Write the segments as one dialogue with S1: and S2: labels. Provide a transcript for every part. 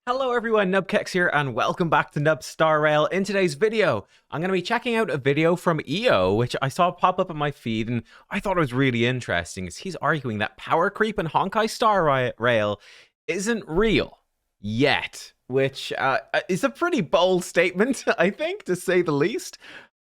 S1: Hello everyone, nubkeks here, and welcome back to Nub Star Rail. In today's video, I'm going to be checking out a video from EO, which I saw pop up in my feed, and I thought it was really interesting, as he's arguing that power creep in Honkai Star Rail isn't real yet, which is a pretty bold statement, I think, to say the least.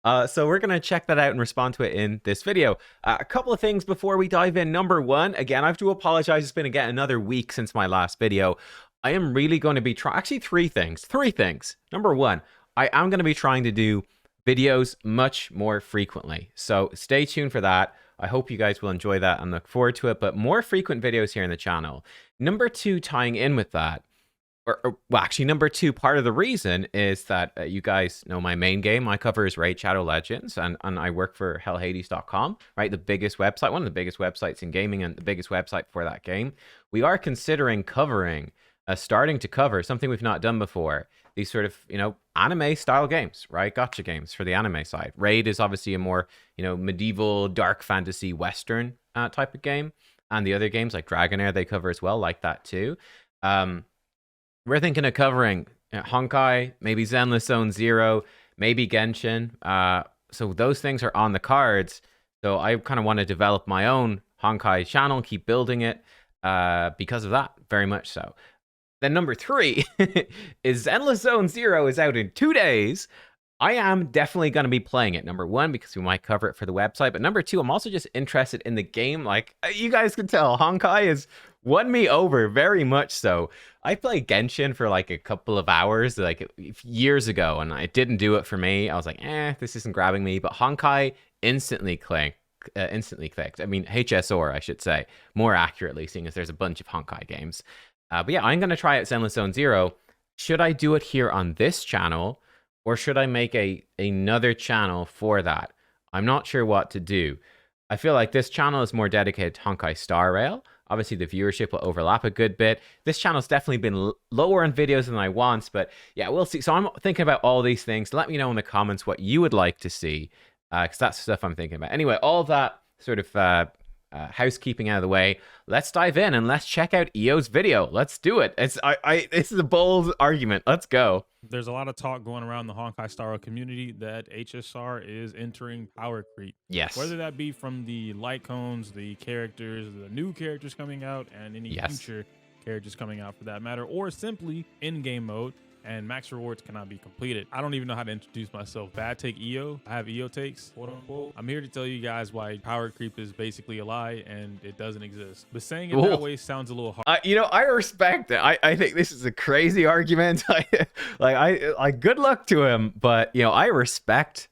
S1: So we're going to check that out and respond to it in this video. A couple of things before we dive in. Number one, again, I have to apologize. It's been again another week since my last video. I am really going to be trying, actually three things. Number one, I am going to be trying to do videos much more frequently. So stay tuned for that. I hope you guys will enjoy that and look forward to it, but more frequent videos here in the channel. Number two, tying in with that, well, actually, number two, part of the reason is that you guys know my main game I cover is Raid Shadow Legends, and I work for hellhades.com, right? The biggest website, one of the biggest websites in gaming and the biggest website for that game. We are considering covering starting to cover something we've not done before. These sort of, anime style games, right? Gotcha games for the anime side. Raid is obviously a more, medieval, dark fantasy, Western type of game. And the other games like Dragonair, they cover as well, like that too. We're thinking of covering Honkai, maybe Zenless Zone Zero, maybe Genshin. So those things are on the cards. So I kind of want to develop my own Honkai channel, keep building it because of that, very much so. Then number three is Zenless Zone Zero is out in 2 days. I am definitely going to be playing it. Number one, because we might cover it for the website. But number two, I'm also just interested in the game. Like, you guys can tell, Honkai has won me over very much so. I played Genshin for like a couple of hours, like years ago, and it didn't do it for me. I was like, this isn't grabbing me. But Honkai instantly clicked. I mean, HSR, I should say, more accurately, seeing as there's a bunch of Honkai games. But yeah, I'm going to try out Zenless Zone Zero. Should I do it here on this channel, or should I make another channel for that? I'm not sure what to do. I feel like this channel is more dedicated to Honkai Star Rail. Obviously, the viewership will overlap a good bit. This channel's definitely been lower in videos than I want, but yeah, we'll see. So I'm thinking about all these things. Let me know in the comments what you would like to see, because that's the stuff I'm thinking about. Anyway, all that sort of housekeeping out of the way, let's dive in and let's check out EO's video. Let's do it. This is a bold argument. Let's go.
S2: There's a lot of talk going around the Honkai Star Rail community that HSR is entering power creep.
S1: Yes.
S2: Whether that be from the light cones, the characters, the new characters coming out, and any future characters coming out for that matter, or simply in-game mode and max rewards cannot be completed. I don't even know how to introduce myself. Bad take EO. I have EO takes, quote unquote. I'm here to tell you guys why power creep is basically a lie and it doesn't exist. But saying it that way sounds a little hard.
S1: I respect it. I think this is a crazy argument. I good luck to him, but I respect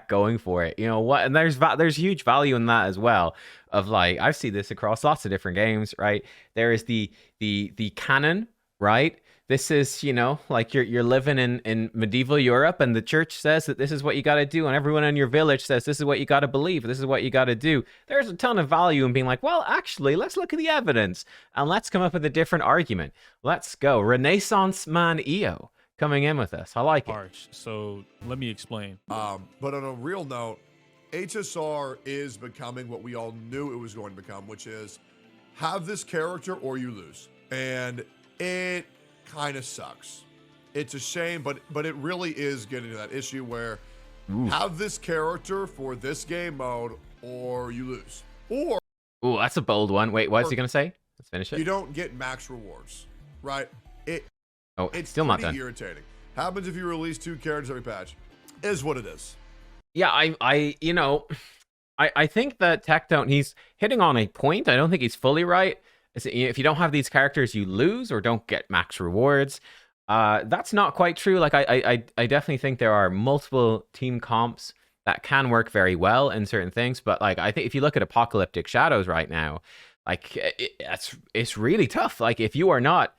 S1: going for it. You know what? And there's huge value in that as well. Of like, I've seen this across lots of different games, right? There is the canon, right? This is, like you're living in medieval Europe, and the church says that this is what you got to do, and everyone in your village says this is what you got to believe, this is what you got to do. There's a ton of value in being like, well, actually, let's look at the evidence and let's come up with a different argument. Let's go. Renaissance man EO coming in with us. I like it.
S2: Harsh. So let me explain.
S3: But on a real note, HSR is becoming what we all knew it was going to become, which is have this character or you lose. And it kind of sucks. It's a shame, but it really is getting to that issue where have this character for this game mode or you lose. Or
S1: that's a bold one. Wait, what's he gonna say? Let's finish it.
S3: You don't get max rewards, right? It's
S1: still not done.
S3: Irritating. Happens if you release 2 characters every patch. Is what it is.
S1: Yeah, I think that Tectone, he's hitting on a point. I don't think he's fully right. If you don't have these characters, you lose or don't get max rewards. That's not quite true. Like I definitely think there are multiple team comps that can work very well in certain things. But like I think if you look at Apocalyptic Shadows right now, like it's really tough. Like if you are not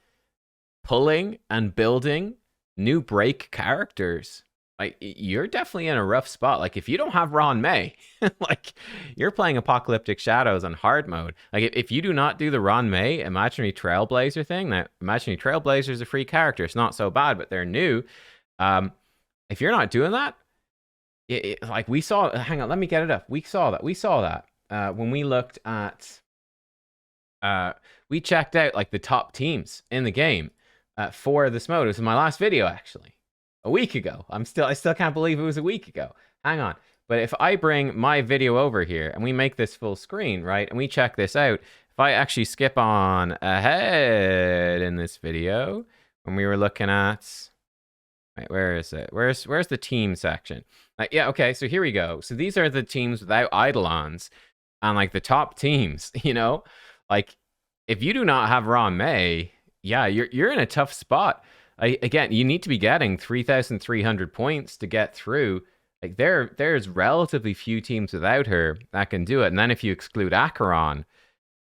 S1: pulling and building new break characters, like you're definitely in a rough spot. Like if you don't have Ron May, like you're playing Apocalyptic Shadows on hard mode. Like if you do not do the Ron May Imaginary Trailblazer thing, that Imaginary Trailblazer is a free character. It's not so bad, but they're new. If you're not doing that, like we saw, hang on, let me get it up. We saw that when we looked at, we checked out like the top teams in the game. for this mode. It was in my last video, actually, a week ago. I still can't believe it was a week ago. Hang on. But if I bring my video over here and we make this full screen, right, and we check this out, if I actually skip on ahead in this video, when we were looking at, right, where is it? Where's the team section? Yeah, okay, so here we go. So these are the teams without eidolons, and like the top teams, you know, like if you do not have Ron May, yeah, you're in a tough spot. Again, you need to be getting 3,300 points to get through. Like there's relatively few teams without her that can do it. And then if you exclude Acheron,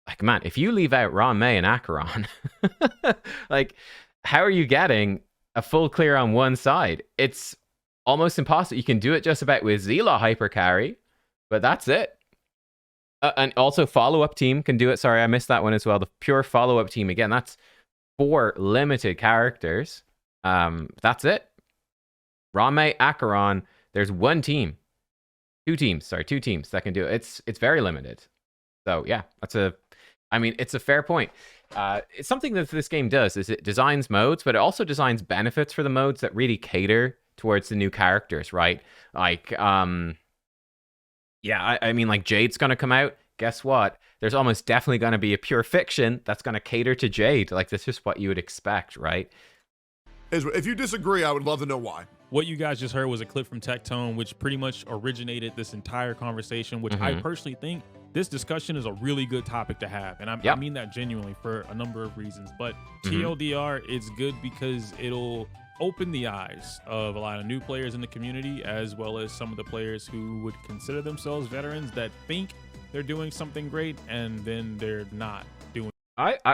S1: like man, if you leave out Ron May and Acheron, like how are you getting a full clear on one side? It's almost impossible. You can do it just about with Zila hyper carry, but that's it. And also follow-up team can do it. Sorry, I missed that one as well. The pure follow-up team, again, that's 4 limited characters. That's it. Ron May, Acheron. There's two teams that can do it. It's very limited. So yeah, it's a fair point. It's something that this game does is it designs modes, but it also designs benefits for the modes that really cater towards the new characters, right? Like, yeah, I mean, like Jade's gonna come out. Guess what? There's almost definitely gonna be a pure fiction that's gonna cater to Jade. Like that's just what you would expect, right?
S3: If you disagree, I would love to know why.
S2: What you guys just heard was a clip from Tectone, which pretty much originated this entire conversation, which I personally think this discussion is a really good topic to have. And I mean that genuinely for a number of reasons. But TLDR, it's good because it'll open the eyes of a lot of new players in the community, as well as some of the players who would consider themselves veterans that think they're doing something great and then they're not doing.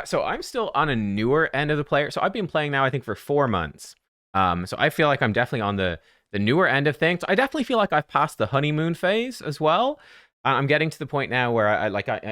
S1: So I'm still on a newer end of the player. So I've been playing now, I think, for 4 months. So I feel like I'm definitely on the newer end of things. I definitely feel like I've passed the honeymoon phase as well. I'm getting to the point now where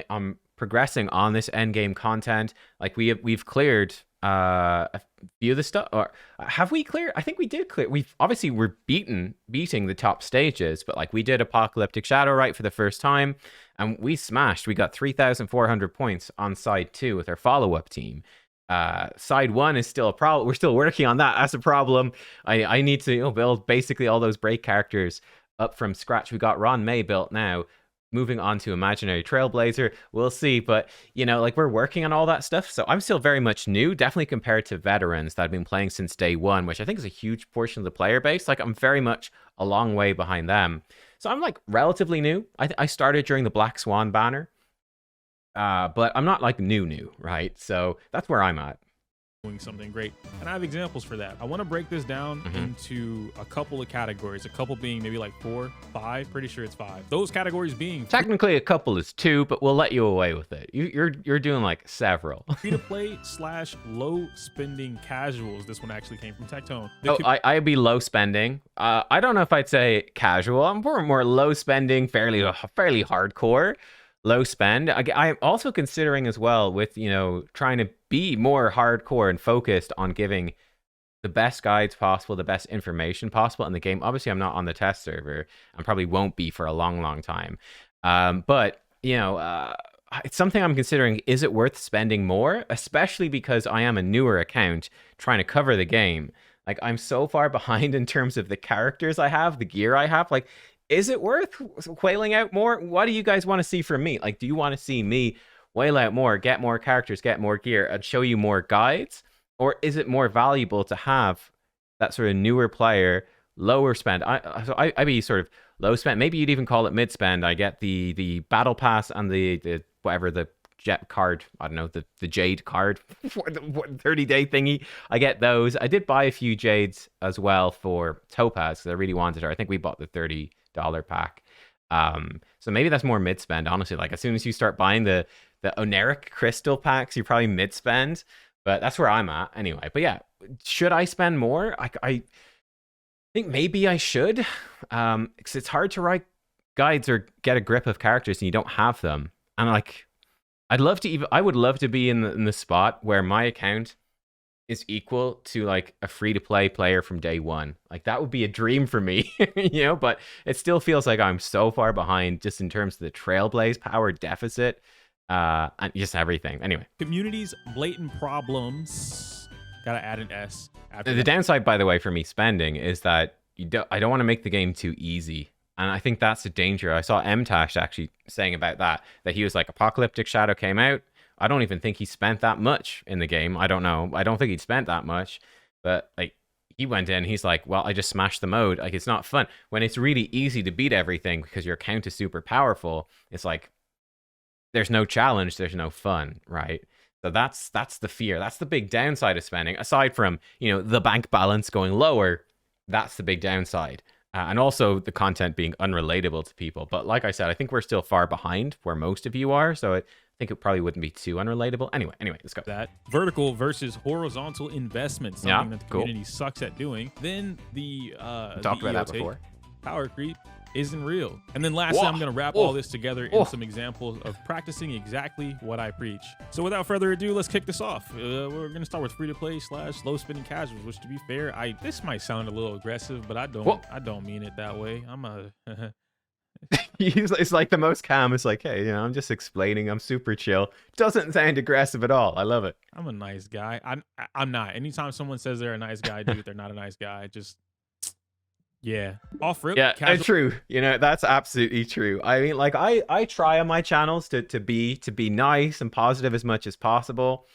S1: I'm progressing on this end game content. Like we've cleared a few of the stuff, or have we cleared? I think we did clear. We're beating the top stages, but like we did Apocalyptic Shadow right for the first time, and we smashed. We got 3,400 points on side 2 with our follow-up team. Side 1 is still a problem. We're still working on that. That's a problem. I need to build basically all those break characters up from scratch. We got Ron May built now. Moving on to Imaginary Trailblazer, we'll see. But, like we're working on all that stuff. So I'm still very much new, definitely compared to veterans that I've been playing since day 1, which I think is a huge portion of the player base. Like I'm very much a long way behind them. So I'm like relatively new. I started during the Black Swan banner. But I'm not like new, right? So that's where I'm at.
S2: Doing something great. And I have examples for that. I want to break this down into a couple of categories. A couple being maybe like 4, 5. Pretty sure it's 5. Those categories being
S1: technically a couple is 2, but we'll let you away with it. You're doing like several.
S2: Free to play / low spending casuals. This one actually came from Tectone.
S1: I'd be low spending. I don't know if I'd say casual. I'm more low spending, fairly hardcore. Low spend. I'm also considering as well with, trying to be more hardcore and focused on giving the best guides possible, the best information possible in the game. Obviously, I'm not on the test server and probably won't be for a long, long time. But, it's something I'm considering. Is it worth spending more? Especially because I am a newer account trying to cover the game. Like, I'm so far behind in terms of the characters I have, the gear I have. Like, is it worth whaling out more? What do you guys want to see from me? Like, do you want to see me whale out more, get more characters, get more gear, and show you more guides? Or is it more valuable to have that sort of newer player, lower spend? I'd be sort of low spend. Maybe you'd even call it mid spend. I get the battle pass and the whatever, the jet card. I don't know, the Jade card for the 30-day thingy. I get those. I did buy a few Jades as well for Topaz because I really wanted her. I think we bought the $30 pack. So maybe that's more mid spend, honestly. Like as soon as you start buying the Oneric crystal packs, you're probably mid spend, but that's where I'm at anyway. But yeah, should I spend more? I think maybe I should, because it's hard to write guides or get a grip of characters and you don't have them. And like I would love to be in the spot where my account is equal to like a free-to-play player from day 1. Like that would be a dream for me, but it still feels like I'm so far behind just in terms of the Trailblaze power deficit, and just everything. Anyway.
S2: Community's blatant problems Gotta add an S after
S1: The downside, by the way, for me spending is that I don't want to make the game too easy. And I think that's a danger. I saw MTash actually saying about that he was like, Apocalyptic Shadow came out. I don't even think he spent that much in the game. I don't know. I don't think he'd spent that much. But like, he went in, he's like, well, I just smashed the mode. Like, it's not fun. When it's really easy to beat everything because your account is super powerful, it's like, there's no challenge, there's no fun, right? So that's the fear. That's the big downside of spending. Aside from, you know, the bank balance going lower, that's the big downside. And also the content being unrelatable to people. But like I said, I think we're still far behind where most of you are. So I think it probably wouldn't be too unrelatable. Anyway, let's go.
S2: That vertical versus horizontal investment, something that the community sucks at doing. Then the
S1: talked about that before.
S2: Power creep isn't real. And then lastly, I'm going to wrap all this together in some examples of practicing exactly what I preach. So without further ado, let's kick this off. We're going to start with free-to-play / low-spending casuals, which, to be fair, this might sound a little aggressive, but I don't mean it that way. I'm a
S1: it's like the most calm. It's like, hey, you know, I'm just explaining. I'm super chill. Doesn't sound aggressive at all. I love it.
S2: I'm a nice guy. I'm not. Anytime someone says they're a nice guy, dude, they're not a nice guy. Just yeah, off rip.
S1: Yeah, true. You know, that's absolutely true. I mean, like, I try on my channels to be nice and positive as much as possible,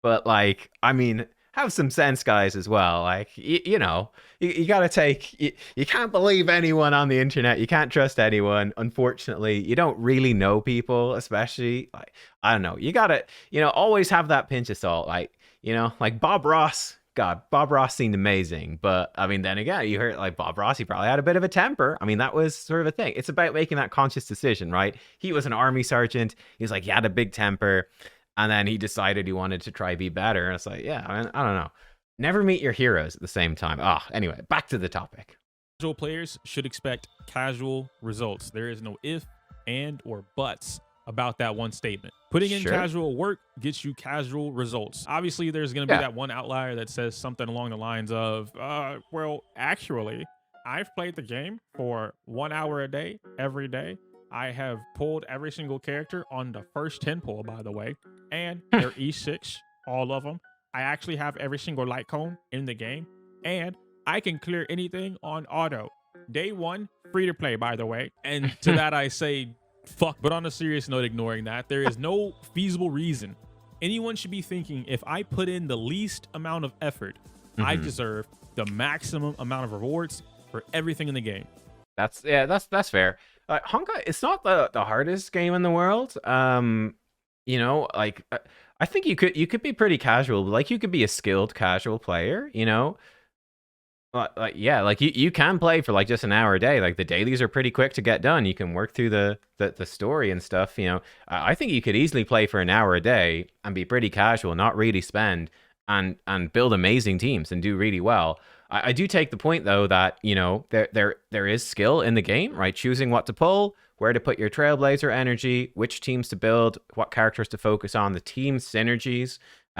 S1: but like, I mean, have some sense, guys, as well. Like, you know, you gotta take. You can't believe anyone on the internet. You can't trust anyone. Unfortunately, you don't really know people, especially like, I don't know. You gotta, you know, always have that pinch of salt. Like, you know, like Bob Ross. God, Bob Ross seemed amazing, but I mean, then again, you heard like Bob Ross, he probably had a bit of a temper. I mean, that was sort of a thing. It's about making that conscious decision, right? He was an army sergeant. He's like, he had a big temper, and then he decided he wanted to try be better. And it's like, yeah, I don't know. Never meet your heroes at the same time. Anyway, back to the topic.
S2: Casual players should expect casual results. There is no if, and, or buts about that one statement. Putting in casual work gets you casual results. Obviously, there's going to be that one outlier that says something along the lines of, well, actually, I've played the game for 1 hour a day, every day. I have pulled every single character on the first 10 pull, by the way, and they're E6, all of them. I actually have every single light cone in the game, and I can clear anything on auto. Day one, free to play, by the way. And to that I say, fuck. But on a serious note, ignoring that, there is no feasible reason anyone should be thinking, if I put in the least amount of effort, I deserve the maximum amount of rewards for everything in the game.
S1: That's fair. Honkai, it's not the hardest game in the world. You know, like, I think you could be pretty casual. Like, you could be a skilled casual player, you know. Like, yeah, like you can play for like just an hour a day. Like, the dailies are pretty quick to get done. You can work through the story and stuff. You know, I think you could easily play for an hour a day and be pretty casual, not really spend, and build amazing teams and do really well. I do take the point though that, you know, there is skill in the game, right? Choosing what to pull, where to put your Trailblazer energy, which teams to build, what characters to focus on, the team synergies.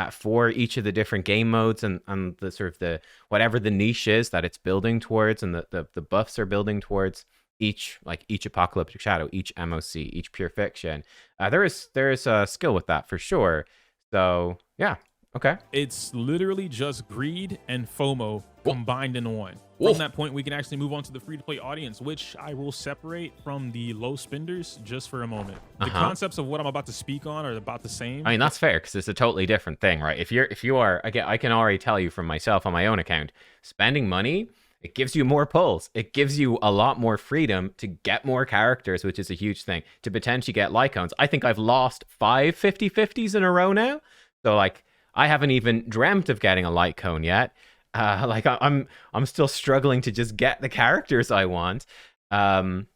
S1: For each of the different game modes and the sort of the whatever the niche is that it's building towards, and the buffs are building towards each Apocalyptic Shadow, each MOC, each Pure Fiction. There is a skill with that for sure. So yeah, okay.
S2: It's literally just greed and FOMO combined in one. From that point, we can actually move on to the free-to-play audience, which I will separate from the low spenders just for a moment. The concepts of what I'm about to speak on are about the same.
S1: I mean, that's fair, because it's a totally different thing, right? If you are, again, I can already tell you from myself on my own account, spending money, it gives you more pulls. It gives you a lot more freedom to get more characters, which is a huge thing, to potentially get Lycons. I think I've lost 5 50/50s in a row now. So, like, I haven't even dreamt of getting a Lycon yet. Like, I'm still struggling to just get the characters I want. But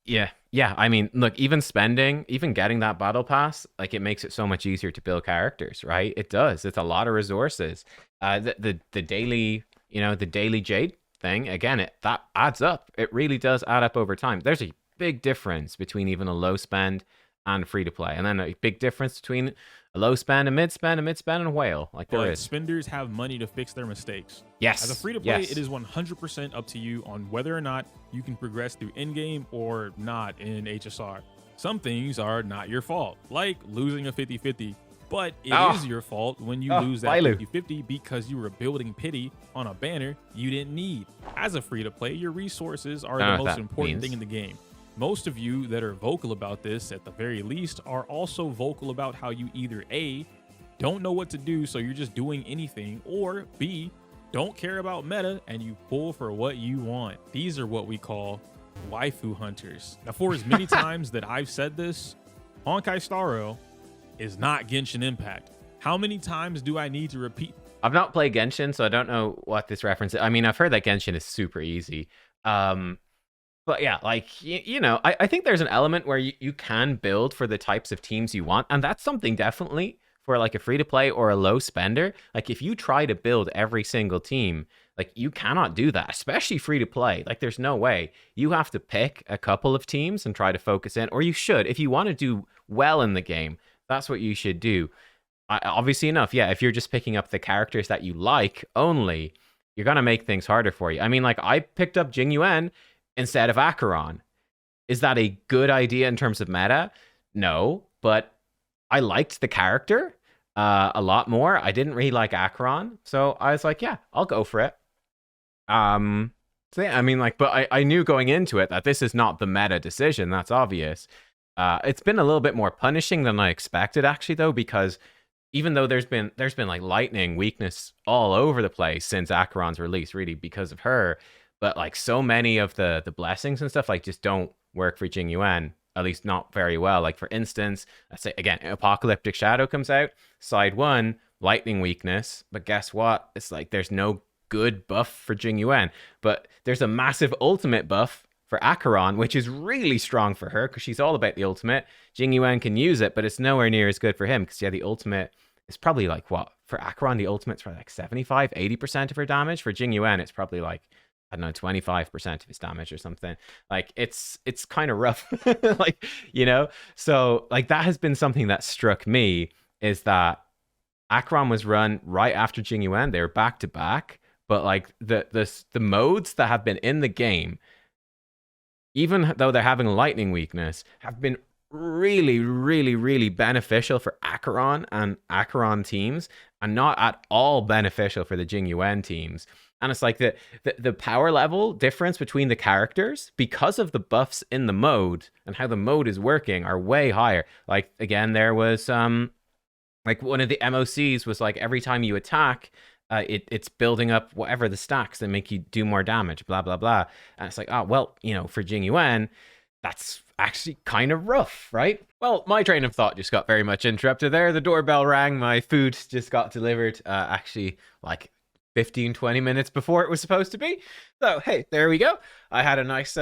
S1: yeah, I mean, look, even getting that battle pass, like, it makes it so much easier to build characters, right? It does. It's a lot of resources. The daily, you know, the daily Jade thing, again, that adds up. It really does add up over time. There's a big difference between even a low spend and free to play, and then a big difference between a low spend, a mid spend, and a whale. Like, there is.
S2: Spenders have money to fix their mistakes.
S1: Yes.
S2: As a free to play, it is 100% up to you on whether or not you can progress through in-game or not in HSR. Some things are not your fault, like losing a 50/50 But it
S1: Oh.
S2: is your fault when you
S1: Oh,
S2: lose that
S1: Bailu.
S2: 50-50 because you were building pity on a banner you didn't need. As a free-to-play, your resources are the most important thing in the game. Most of you that are vocal about this, at the very least, are also vocal about how you either A, don't know what to do, so you're just doing anything, or B, don't care about meta and you pull for what you want. These are what we call waifu hunters. Now, for as many times that I've said this, Honkai Star Rail is not Genshin Impact. How many times do I need to repeat?
S1: I've not played Genshin, so I don't know what this reference is. I mean, I've heard that Genshin is super easy. But yeah, like, you know, I think there's an element where you can build for the types of teams you want. And that's something definitely for like a free to play or a low spender. Like if you try to build every single team, like you cannot do that, especially free to play. Like there's no way. You have to pick a couple of teams and try to focus in, or you should. If you want to do well in the game, that's what you should do. Obviously enough, yeah, if you're just picking up the characters that you like only, you're going to make things harder for you. I mean, like I picked up Jing Yuan instead of Acheron. Is that a good idea in terms of meta? No, but I liked the character a lot more. I didn't really like Acheron, so I was like, yeah, I'll go for it. So yeah, I mean, like, but I knew going into it that this is not the meta decision. That's obvious. It's been a little bit more punishing than I expected, actually, though, because even though there's been like lightning weakness all over the place since Acheron's release, really because of her. But like so many of the blessings and stuff like just don't work for Jing Yuan, at least not very well. Like for instance, let's say again, Apocalyptic Shadow comes out, side 1, lightning weakness, but guess what? It's like there's no good buff for Jing Yuan, but there's a massive ultimate buff for Acheron, which is really strong for her because she's all about the ultimate. Jing Yuan can use it, but it's nowhere near as good for him because yeah, the ultimate is probably like what? For Acheron, the ultimate's for like 75, 80% of her damage. For Jing Yuan, it's probably like, I don't know, 25% of his damage or something. Like it's kind of rough, like, you know? So like that has been something that struck me is that Acheron was run right after Jing Yuan. They were back to back, but like the modes that have been in the game, even though they're having lightning weakness, have been really, really, really beneficial for Acheron and Acheron teams, and not at all beneficial for the Jing Yuan teams. And it's like the power level difference between the characters, because of the buffs in the mode and how the mode is working, are way higher. Like, again, there was like one of the MOCs was like every time you attack, it's building up whatever the stacks that make you do more damage, blah, blah, blah. And it's like, oh, well, you know, for Jing Yuan, that's actually kind of rough, right? Well, my train of thought just got very much interrupted there. The doorbell rang. My food just got delivered. Actually, like 15, 20 minutes before it was supposed to be. So, hey, there we go. I had a nice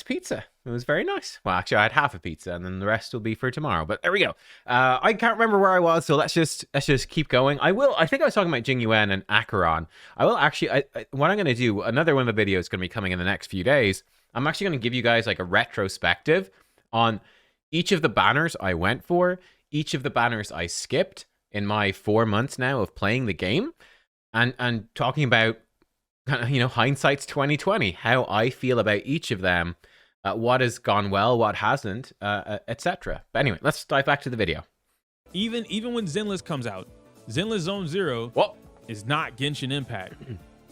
S1: pizza. It was very nice. Well, actually, I had half a pizza, and then the rest will be for tomorrow. But there we go. I can't remember where I was, so let's just keep going. I think I was talking about Jing Yuan and Acheron. I will actually, what I'm going to do, another one of the videos is going to be coming in the next few days. I'm actually going to give you guys like a retrospective on each of the banners I went for, each of the banners I skipped in my 4 months now of playing the game, and talking about, you know, hindsight's 2020, how I feel about each of them, what has gone well, what hasn't, etc. But anyway, let's dive back to the video.
S2: Even when Zenless comes out, Zenless Zone Zero is not Genshin Impact.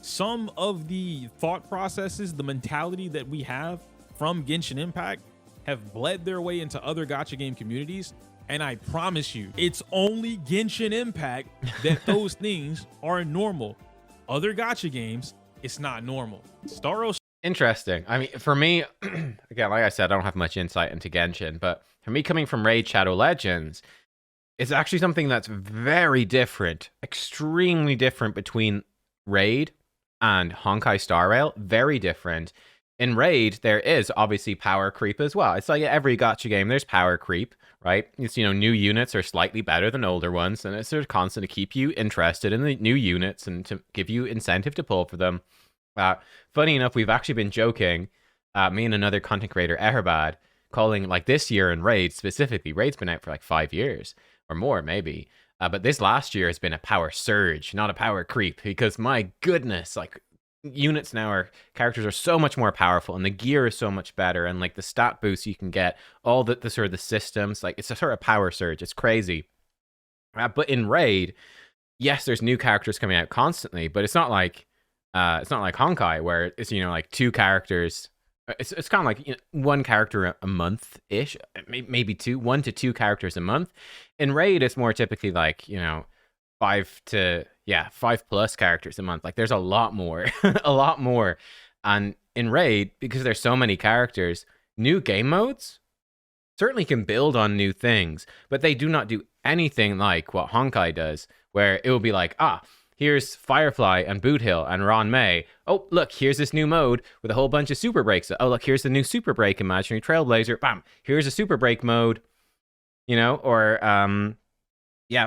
S2: Some of the thought processes, the mentality that we have from Genshin Impact have bled their way into other gacha game communities. And I promise you, it's only Genshin Impact that those things are normal. Other gacha games, it's not normal.
S1: Interesting. I mean, for me, again, like I said, I don't have much insight into Genshin, but for me, coming from Raid Shadow Legends, it's actually something that's very different, extremely different between Raid and Honkai Star Rail. Very different. In Raid, there is obviously power creep as well. It's like every gacha game, there's power creep, right? It's, you know, new units are slightly better than older ones, and it's sort of constant to keep you interested in the new units and to give you incentive to pull for them. Funny enough, we've actually been joking, me and another content creator, Eherbad, calling like this year in Raid specifically. Raid's been out for like 5 years or more, maybe. But this last year has been a power surge, not a power creep, because my goodness, like units now characters are so much more powerful, and the gear is so much better, and like the stat boosts you can get, all the sort of the systems, like it's a sort of power surge. It's crazy. But in Raid, yes, there's new characters coming out constantly, but it's not like Honkai where it's like two characters. It's kind of like one character a month ish, maybe one to two characters a month. In Raid, it's more typically like 5+ characters a month. Like there's a lot more, a lot more. And in Raid, because there's so many characters, new game modes certainly can build on new things, but they do not do anything like what Honkai does, where it will be like, here's Firefly and Boot Hill and Ron May. Oh, look, here's this new mode with a whole bunch of super breaks. Oh, look, here's the new super break Imaginary Trailblazer. Bam, here's a super break mode, or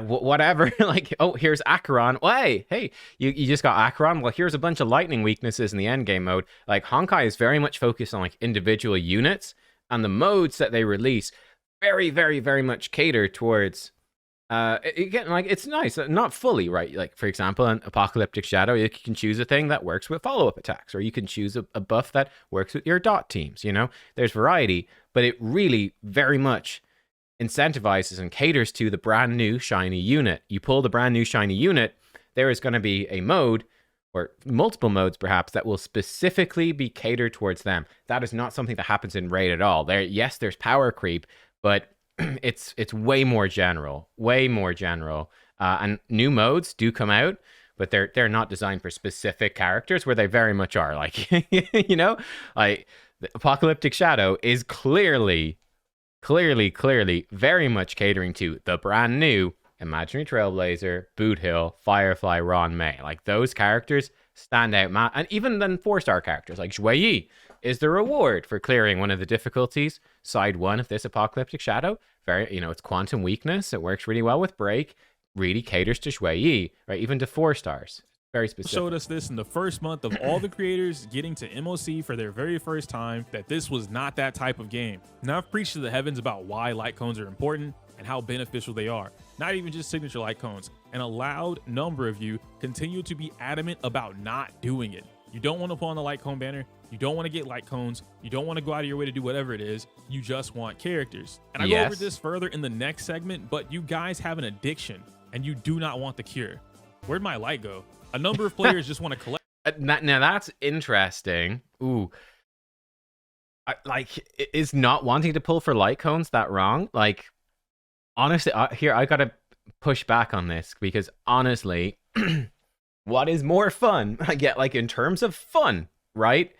S1: whatever. Like, oh, here's Acheron. Oh, hey, you just got Acheron. Well, here's a bunch of lightning weaknesses in the end game mode. Like Honkai is very much focused on like individual units, and the modes that they release very, very, very much cater towards again, like it's nice, not fully, right? Like for example, in Apocalyptic Shadow, you can choose a thing that works with follow-up attacks, or you can choose a buff that works with your dot teams. There's variety, but it really very much incentivizes and caters to the brand new shiny unit. You pull the brand new shiny unit, there is going to be a mode or multiple modes perhaps that will specifically be catered towards them. That is not something that happens in Raid at all. Yes, there's power creep, but it's way more general, and new modes do come out, but they're not designed for specific characters, where they very much are. Like like the Apocalyptic Shadow is clearly very much catering to the brand new Imaginary Trailblazer, Boot Hill, Firefly, Ron May. Like those characters stand out, and even then 4-star characters like Shui Yi is the reward for clearing one of the difficulties. Side 1 of this Apocalyptic Shadow, very, it's quantum weakness. It works really well with break. Really caters to Shui Yi, right? Even to 4 stars. Very specific.
S2: Showed us this in the first month of all the creators getting to MOC for their very first time, that this was not that type of game. Now I've preached to the heavens about why light cones are important and how beneficial they are. Not even just signature light cones. And a loud number of you continue to be adamant about not doing it. You don't want to pull on the light cone banner. You don't want to get light cones. You don't want to go out of your way to do whatever it is. You just want characters. And I go over this further in the next segment, but you guys have an addiction and you do not want the cure. Where'd my light go? A number of players just want to collect.
S1: Now that's interesting. Ooh. Is not wanting to pull for light cones that wrong? Like, honestly, here, I gotta push back on this, because honestly, what is more fun? I get, like, in terms of fun, right?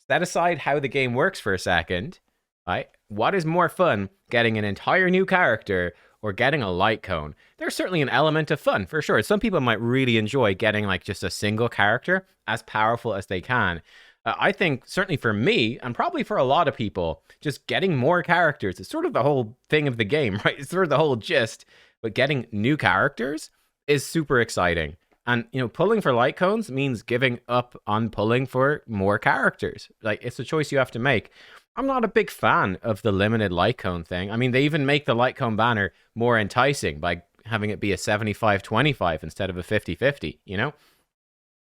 S1: Set aside how the game works for a second, right? What is more fun, getting an entire new character or getting a light cone? There's certainly an element of fun, for sure. Some people might really enjoy getting, like, just a single character as powerful as they can. I think, certainly for me, and probably for a lot of people, just getting more characters is sort of the whole thing of the game, right? It's sort of the whole gist. But getting new characters is super exciting. And, pulling for light cones means giving up on pulling for more characters. Like, it's a choice you have to make. I'm not a big fan of the limited light cone thing. I mean, they even make the light cone banner more enticing by having it be a 75-25 instead of a 50-50,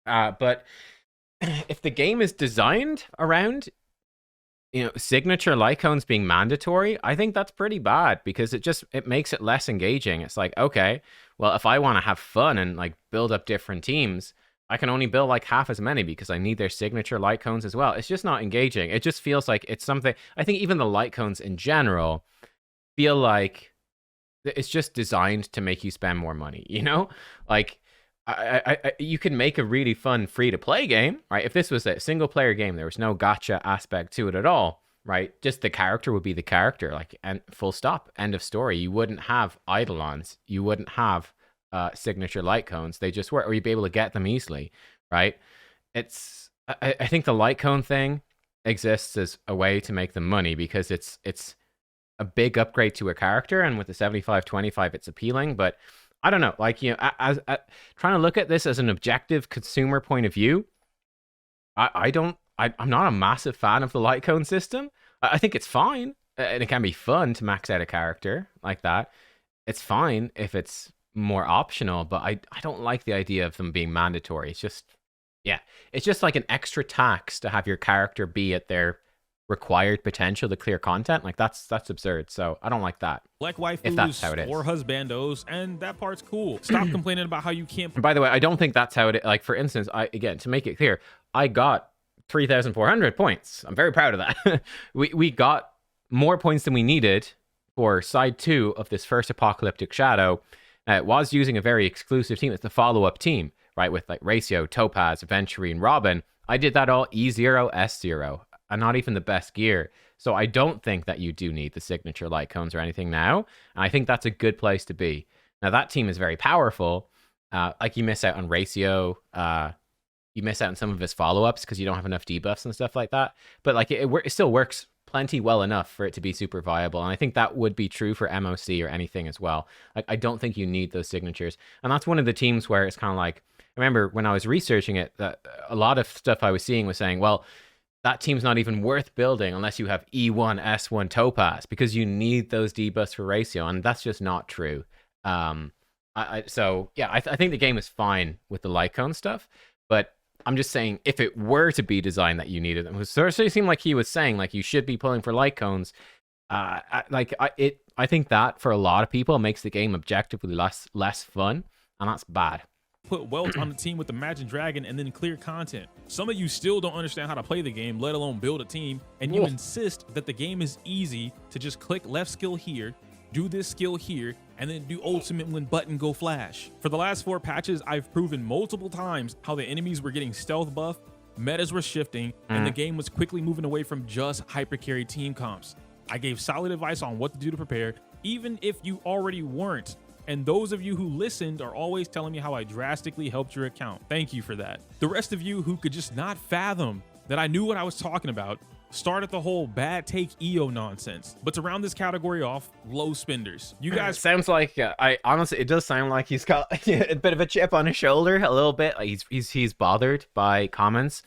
S1: But if the game is designed around, signature light cones being mandatory, I think that's pretty bad, because it makes it less engaging. It's like, okay, well, if I want to have fun and like build up different teams, I can only build like half as many because I need their signature light cones as well. It's just not engaging. It just feels like it's something. I think even the light cones in general feel like it's just designed to make you spend more money, Like, you can make a really fun free-to-play game, right? If this was a single-player game, there was no gacha aspect to it at all, right? Just the character would be the character, like, and full stop, end of story. You wouldn't have eidolons. You wouldn't have signature light cones. They just were, or you'd be able to get them easily, right? I think the light cone thing exists as a way to make them money, because it's a big upgrade to a character, and with the 75-25, it's appealing, but I don't know, like, as trying to look at this as an objective consumer point of view, I'm not a massive fan of the light cone system. I think it's fine, and it can be fun to max out a character like that. It's fine if it's more optional, but I don't like the idea of them being mandatory. It's just like an extra tax to have your character be at their required potential to clear content. Like that's absurd. So I don't like that.
S2: Like waifus
S1: if that's how it is.
S2: Or husbandos, and that part's cool. Stop complaining about how you can't.
S1: And by the way, I don't think that's how it. Like for instance, again to make it clear, I got 3,400 points. I'm very proud of that. we got more points than we needed for side 2 of this first Apocalyptic Shadow. It was using a very exclusive team. It's the follow-up team, right? With like Ratio, Topaz, Aventurine, Robin. I did that all E0, S0, and not even the best gear. So I don't think that you do need the signature light cones or anything now. And I think that's a good place to be. Now that team is very powerful. Like you miss out on Ratio. You miss out on some of his follow-ups because you don't have enough debuffs and stuff like that. But like it still works plenty well enough for it to be super viable. And I think that would be true for MOC or anything as well. Like I don't think you need those signatures. And that's one of the teams where it's kind of like, I remember when I was researching it, that a lot of stuff I was seeing was saying, well, that team's not even worth building unless you have E1, S1 Topaz, because you need those debuffs for Ratio. And that's just not true. So yeah, I think the game is fine with the light cone stuff, but I'm just saying, if it were to be designed that you needed them, it sort of seemed like he was saying, like, you should be pulling for light cones. I think that for a lot of people makes the game objectively less fun, and that's bad.
S2: Put Welt on the team with the Imagine Dragon and then clear content. Some of you still don't understand how to play the game, let alone build a team, and you insist that the game is easy to just click left skill here, do this skill here, and then do ultimate when button go flash. For the last 4 patches, I've proven multiple times how the enemies were getting stealth buff, metas were shifting, and the game was quickly moving away from just hyper carry team comps. I gave solid advice on what to do to prepare, even if you already weren't. And those of you who listened are always telling me how I drastically helped your account. Thank you for that. The rest of you who could just not fathom that I knew what I was talking about started the whole bad take EO nonsense. But to round this category off, low spenders. You guys
S1: sounds like I honestly, it does sound like he's got a bit of a chip on his shoulder, a little bit. Like he's bothered by comments.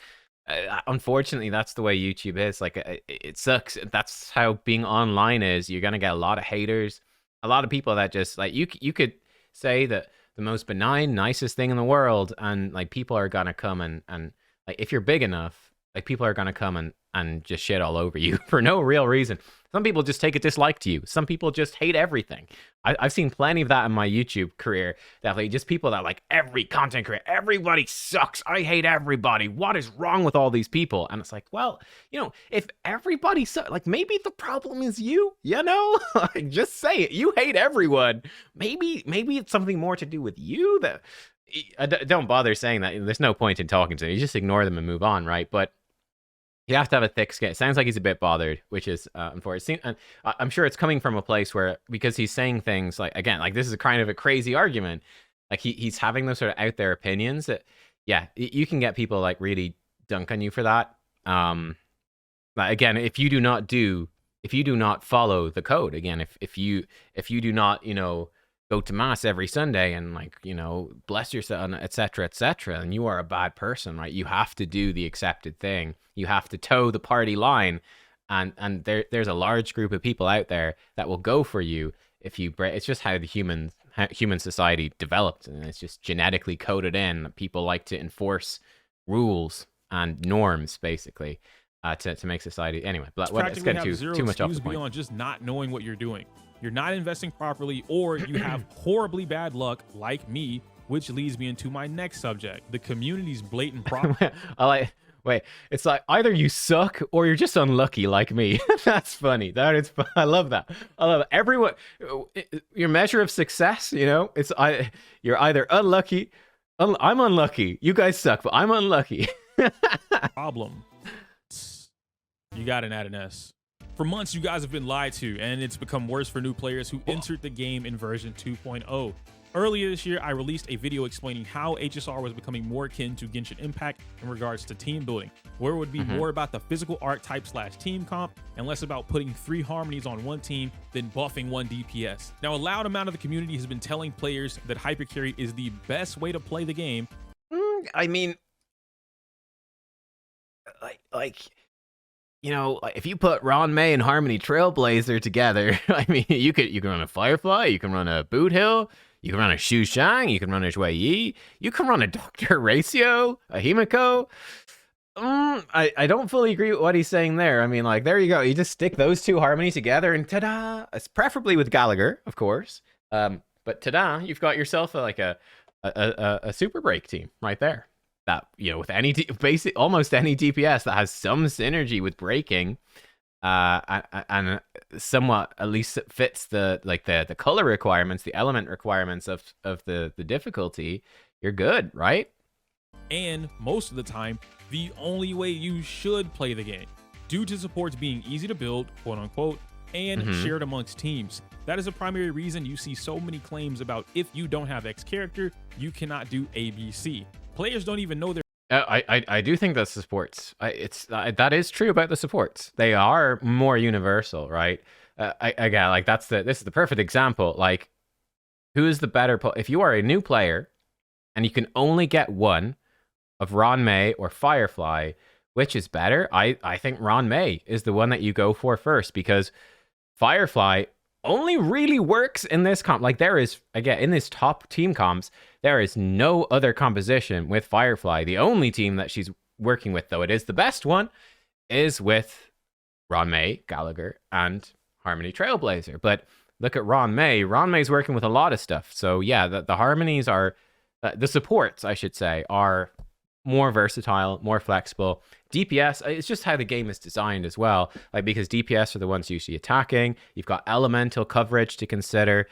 S1: Unfortunately, that's the way YouTube is. Like it sucks. That's how being online is. You're gonna get a lot of haters, a lot of people that just like you could say that the most benign, nicest thing in the world, and like people are gonna come and like if you're big enough, like people are gonna come and just shit all over you for no real reason. Some people just take a dislike to you. Some people just hate everything. I've seen plenty of that in my YouTube career. That like just people that like every content creator, everybody sucks. I hate everybody. What is wrong with all these people? And it's like, well, you know, if everybody sucks, like maybe the problem is you. You know, like just say it. You hate everyone. Maybe it's something more to do with you. That don't bother saying that. There's no point in talking to them. You just ignore them and move on, right? But you have to have a thick skin. It sounds like he's a bit bothered, which is unfortunate. And I'm sure it's coming from a place where, because he's saying things like, again, like this is a kind of a crazy argument. Like he's having those sort of out there opinions that, yeah, you can get people like really dunk on you for that. Again, if you do not follow the code, again, if you do not, you know, go to mass every Sunday and like, you know, bless yourself, etc., and you are a bad person, right? You have to do the accepted thing. You have to toe the party line, and there's a large group of people out there that will go for you if you break. It's just how the human society developed, and it's just genetically coded in. People like to enforce rules and norms, basically, to make society. Anyway, but let's get too much off the point.
S2: Beyond just not knowing what you're doing. You're not investing properly, or you have horribly bad luck like me, which leads me into my next subject, the community's blatant problem.
S1: Wait, it's like either you suck or you're just unlucky like me. That's funny. That is, I love that. I love it. Everyone, your measure of success, you know, you're either unlucky. I'm unlucky. You guys suck, but I'm unlucky.
S2: Problem. You got an add an S. For months, you guys have been lied to, and it's become worse for new players who entered the game in version 2.0. Earlier this year, I released a video explaining how HSR was becoming more akin to Genshin Impact in regards to team building, where it would be more about the physical archetype / team comp and less about putting 3 harmonies on one team than buffing 1 DPS. Now, a loud amount of the community has been telling players that hypercarry is the best way to play the game.
S1: I mean, like you know, if you put Ron May and Harmony Trailblazer together, I mean, you can run a Firefly, you can run a Boot Hill, you can run a Shu Shang, you can run a Shui Yi, you can run a Dr. Ratio, a Himiko. I don't fully agree with what he's saying there. I mean, like, there you go. You just stick those two Harmony together and ta-da! It's preferably with Gallagher, of course. But ta-da, you've got yourself a super break team right there. That, you know, with any almost any DPS that has some synergy with breaking, and somewhat at least fits the color requirements, the element requirements of the difficulty, you're good, right?
S2: And most of the time, the only way you should play the game, due to supports being easy to build, quote unquote, and shared amongst teams. That is a primary reason you see so many claims about if you don't have X character, you cannot do ABC. Players don't even know their.
S1: I do think that's the supports. That is true about the supports. They are more universal, right? Again, like this is the perfect example. Like, who is the better? If you are a new player, and you can only get one of Ron May or Firefly, which is better? I think Ron May is the one that you go for first, because Firefly only really works in this comp. Like, there is, again, in this top team comps, there is no other composition with Firefly. The only team that she's working with, though it is the best one, is with Ron May, Gallagher, and Harmony Trailblazer. But look at Ron May. Ron May's working with a lot of stuff. So yeah, the Harmonies are, the supports, I should say, are more versatile, more flexible. DPS, it's just how the game is designed as well. Like, because DPS are the ones usually attacking. You've got elemental coverage to consider,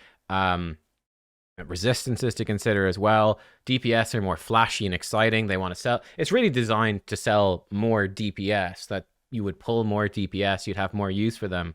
S1: resistances to consider as well. DPS are more flashy and exciting. They want to sell. It's really designed to sell more DPS, that you would pull more DPS, you'd have more use for them.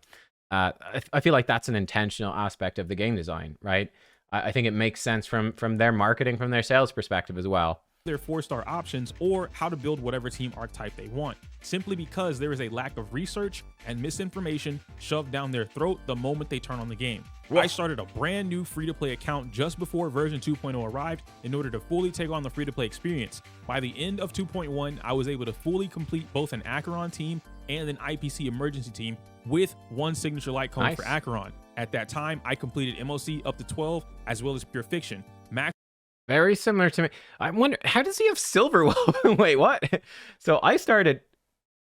S1: I feel like that's an intentional aspect of the game design, right? I think it makes sense from their marketing, from their sales perspective as well.
S2: Their 4-star options, or how to build whatever team archetype they want, simply because there is a lack of research and misinformation shoved down their throat the moment they turn on the game. Whoa. I started a brand new free-to-play account just before version 2.0 arrived in order to fully take on the free-to-play experience. By the end of 2.1, I was able to fully complete both an Acheron team and an IPC emergency team with one signature light cone for Acheron. At that time, I completed MOC up to 12, as well as Pure Fiction.
S1: Very similar to me. I wonder, how does he have Silverwolf? Wait, what? So I started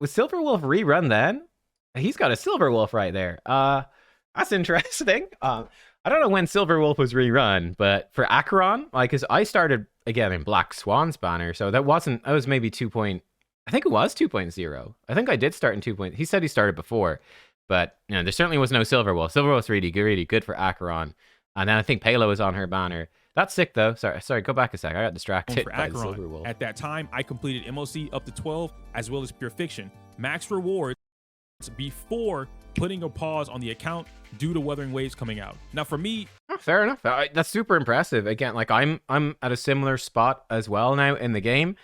S1: with Silverwolf rerun then? He's got a Silverwolf right there. That's interesting. I don't know when Silverwolf was rerun, but for Acheron, like, cause I started again in Black Swan's banner, so that was maybe 2. I think it was 2.0. I think I did start in 2. He said he started before, but you know, there certainly was no Silverwolf. Silverwolf's really good for Acheron. And then I think Palo is on her banner. That's sick, though. Sorry, go back a sec. I got distracted by the Silverwolf.
S2: At that time, I completed MOC up to 12, as well as Pure Fiction. Max rewards before putting a pause on the account due to Wuthering Waves coming out. Now, for me...
S1: Oh, fair enough. That's super impressive. Again, like, I'm at a similar spot as well now in the game.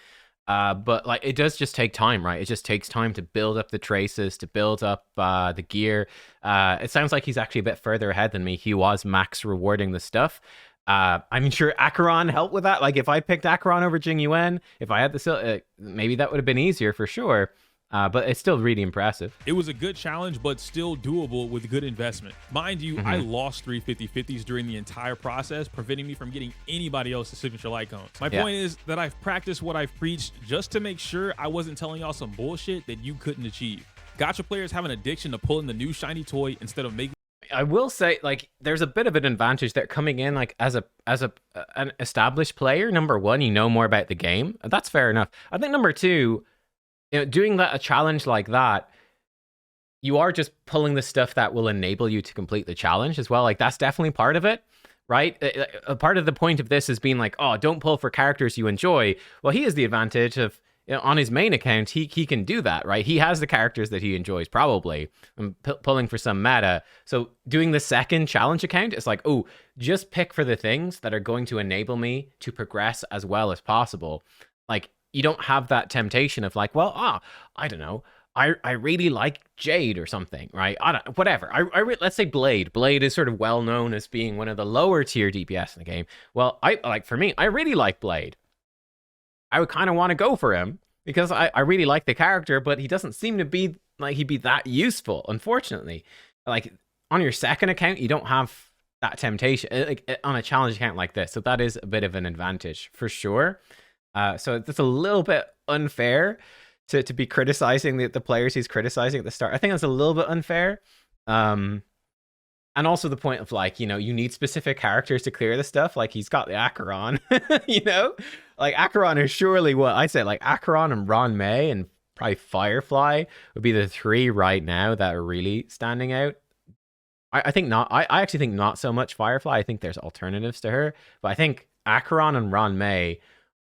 S1: But, like, it does just take time, right? It just takes time to build up the traces, to build up the gear. It sounds like he's actually a bit further ahead than me. He was max rewarding the stuff. I'm sure Acheron helped with that. Like, if I picked Acheron over Jing Yuan, if I had the maybe that would have been easier for sure. But it's still really impressive.
S2: It was a good challenge, but still doable with good investment. Mind you, I lost 3 50/50s during the entire process, preventing me from getting anybody else's signature light cones. My point is that I've practiced what I've preached just to make sure I wasn't telling y'all some bullshit that you couldn't achieve. Gacha players have an addiction to pulling the new shiny toy instead of making...
S1: I will say, like, there's a bit of an advantage there coming in, like, as an established player. Number one, you know more about the game. That's fair enough. I think number two, you know, doing a challenge like that, you are just pulling the stuff that will enable you to complete the challenge as well. Like, that's definitely part of it, right? A part of the point of this is being like, oh, don't pull for characters you enjoy. Well, he has the advantage of, you know, on his main account, he can do that, right? He has the characters that he enjoys, probably, and pulling for some meta. So doing the second challenge account, it's like, oh, just pick for the things that are going to enable me to progress as well as possible. Like, you don't have that temptation of like, well, I don't know, I really like Jade or something, right? Whatever. Let's say Blade. Blade is sort of well known as being one of the lower tier DPS in the game. Well, for me, I really like Blade. I would kind of want to go for him because I really like the character, but he doesn't seem to be like he'd be that useful, unfortunately. Like, on your second account, you don't have that temptation, like on a challenge account like this. So that is a bit of an advantage for sure. So it's a little bit unfair. to be criticizing the players he's criticizing at the start. I think that's a little bit unfair. And also the point of like, you know, you need specific characters to clear the stuff. Like he's got the Acheron, you know, like Acheron is surely what I'd say, like Acheron and Ron May and probably Firefly would be the three right now that are really standing out. I think not. I actually think not so much Firefly. I think there's alternatives to her, but I think Acheron and Ron May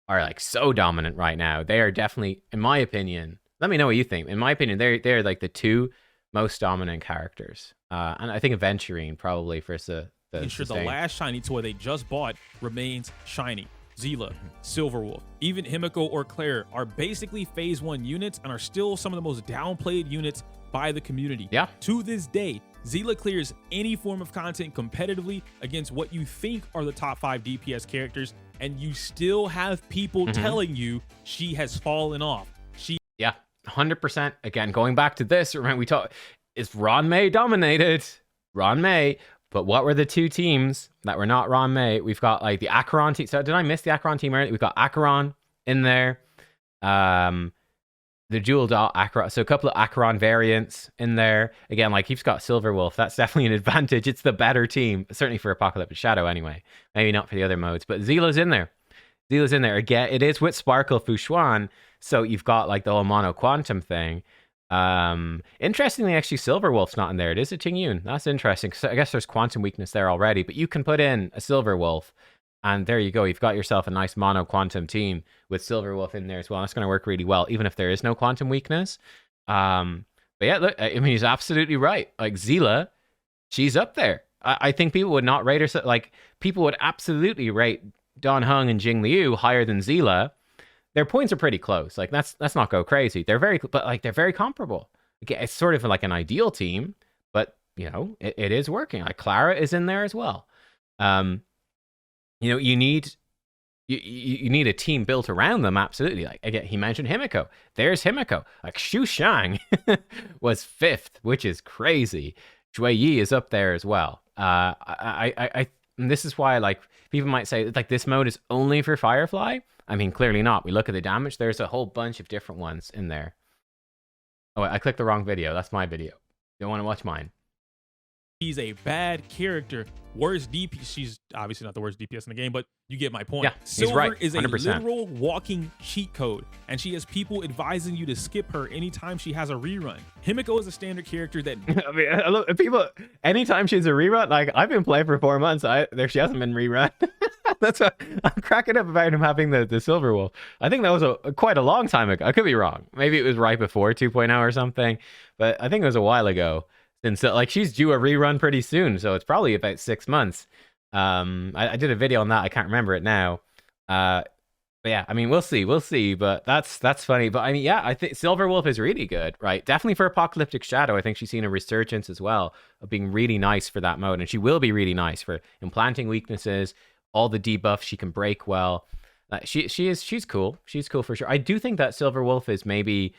S1: are like so dominant right now. They are definitely, in my opinion. Let me know what you think. In my opinion, they're like the two most dominant characters. And I think Aventurine probably for the
S2: last shiny toy they just bought remains shiny. Zila, Silverwolf, even Himiko or Claire are basically phase 1 units and are still some of the most downplayed units by the community.
S1: Yeah.
S2: To this day, Zila clears any form of content competitively against what you think are the top 5 DPS characters, and you still have people telling you she has fallen off.
S1: Yeah, 100%. Again, going back to this, remember we talked, is Ron May dominated? Ron May. But what were the two teams that were not Ron May? We've got like the Acheron team. So did I miss the Acheron team earlier? We've got Acheron in there. The Jewel Dot Acheron. So a couple of Acheron variants in there. Again, like he's got Silverwolf. That's definitely an advantage. It's the better team. Certainly for Apocalyptic Shadow anyway. Maybe not for the other modes. But Zila's in there. Zila's in there. Again, it is with Sparkle Fushuan. So you've got like the whole Mono Quantum thing. Interestingly, actually, Silverwolf's not in there. It is a Tingyun. That's interesting. So I guess there's quantum weakness there already, but you can put in a Silverwolf, and there you go. You've got yourself a nice mono quantum team with Silverwolf in there as well. That's going to work really well, even if there is no quantum weakness. But yeah, look, I mean, he's absolutely right. Like Zila, she's up there. I think people would not rate her. Like people would absolutely rate Don Hung and Jing Liu higher than Zila. Their points are pretty close. Like let's not go crazy. They're very comparable. It's sort of like an ideal team, but you know it is working. Like Clara is in there as well. You know you need a team built around them. Absolutely. Like again, he mentioned Himiko. There's Himiko. Like Xu Shang was 5th, which is crazy. Shui Yi is up there as well. And this is why like people might say like this mode is only for Firefly. I mean, clearly not. We look at the damage. There's a whole bunch of different ones in there. Oh, wait, I clicked the wrong video. That's my video. You don't want to watch mine.
S2: She's a bad character. Worst DPS. She's obviously not the worst DPS in the game, but you get my point.
S1: Yeah,
S2: Silver
S1: he's right. 100%.
S2: Is a literal walking cheat code, and she has people advising you to skip her anytime she has a rerun. Himiko is a standard character that
S1: I mean, look, people. Anytime she's a rerun, like I've been playing for 4 months. She hasn't been rerun. That's what I'm cracking up about him having the Silverwolf. I think that was quite a long time ago. I could be wrong. Maybe it was right before 2.0 or something, but I think it was a while ago. And so like she's due a rerun pretty soon, so it's probably about 6 months. I did a video on that. I can't remember it now. But yeah, I mean we'll see. But that's funny. But I mean, yeah, I think Silverwolf is really good, right? Definitely for Apocalyptic Shadow. I think she's seen a resurgence as well of being really nice for that mode, and she will be really nice for implanting weaknesses, all the debuffs she can break well. She's cool. She's cool for sure. I do think that Silverwolf is maybe.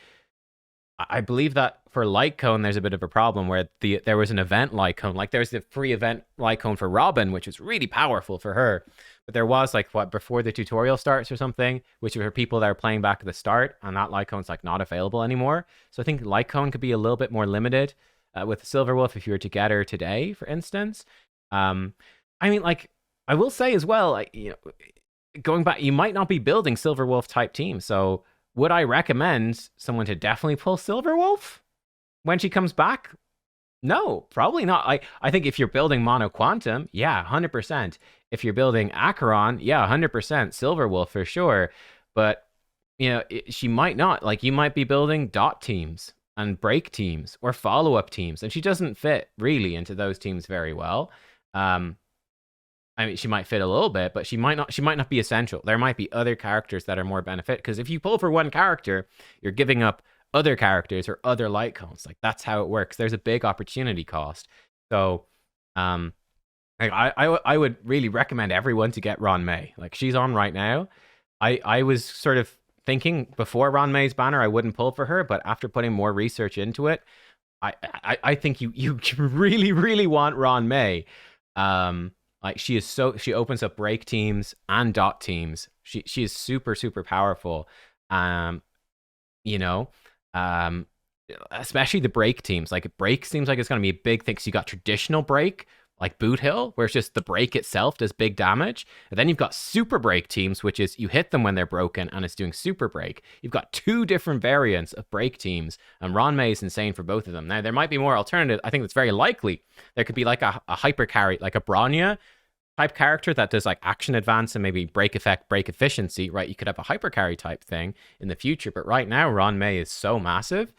S1: I believe that for Light Cone, there's a bit of a problem where there was an event Light Cone. Like there's the free event Light Cone for Robin, which is really powerful for her. But there was like before the tutorial starts or something, which are people that are playing back at the start, and that Light Cone's like not available anymore. So I think Light Cone could be a little bit more limited with Silverwolf if you were to get her today, for instance. I mean, like I will say as well, like you know, going back, you might not be building Silverwolf type teams, so. Would I recommend someone to definitely pull Silverwolf when she comes back? No, probably not. I think if you're building Mono Quantum, yeah, 100%. If you're building Acheron, yeah, 100% Silverwolf for sure. But, you know, she might not. Like, you might be building dot teams and break teams or follow-up teams, and she doesn't fit really into those teams very well. I mean, she might fit a little bit, but she might not be essential. There might be other characters that are more benefit, because if you pull for one character, you're giving up other characters or other light cones. Like that's how it works. There's a big opportunity cost. So, I would really recommend everyone to get Ron May. Like she's on right now. I was sort of thinking before Ron May's banner, I wouldn't pull for her, but after putting more research into it, I think you really, really want Ron May. Like she opens up break teams and dot teams. She is super, super powerful. you know, um, especially the break teams. Like break seems like it's going to be a big thing. So you got traditional break, like Boot Hill, where it's just the break itself does big damage. And then you've got super break teams, which is you hit them when they're broken and it's doing super break. You've got two different variants of break teams, and Ron May is insane for both of them. Now, there might be more alternative. I think it's very likely there could be like a hyper carry, like a Bronya type character that does like action advance and maybe break effect, break efficiency, right? You could have a hyper carry type thing in the future, but right now Ron May is so massive.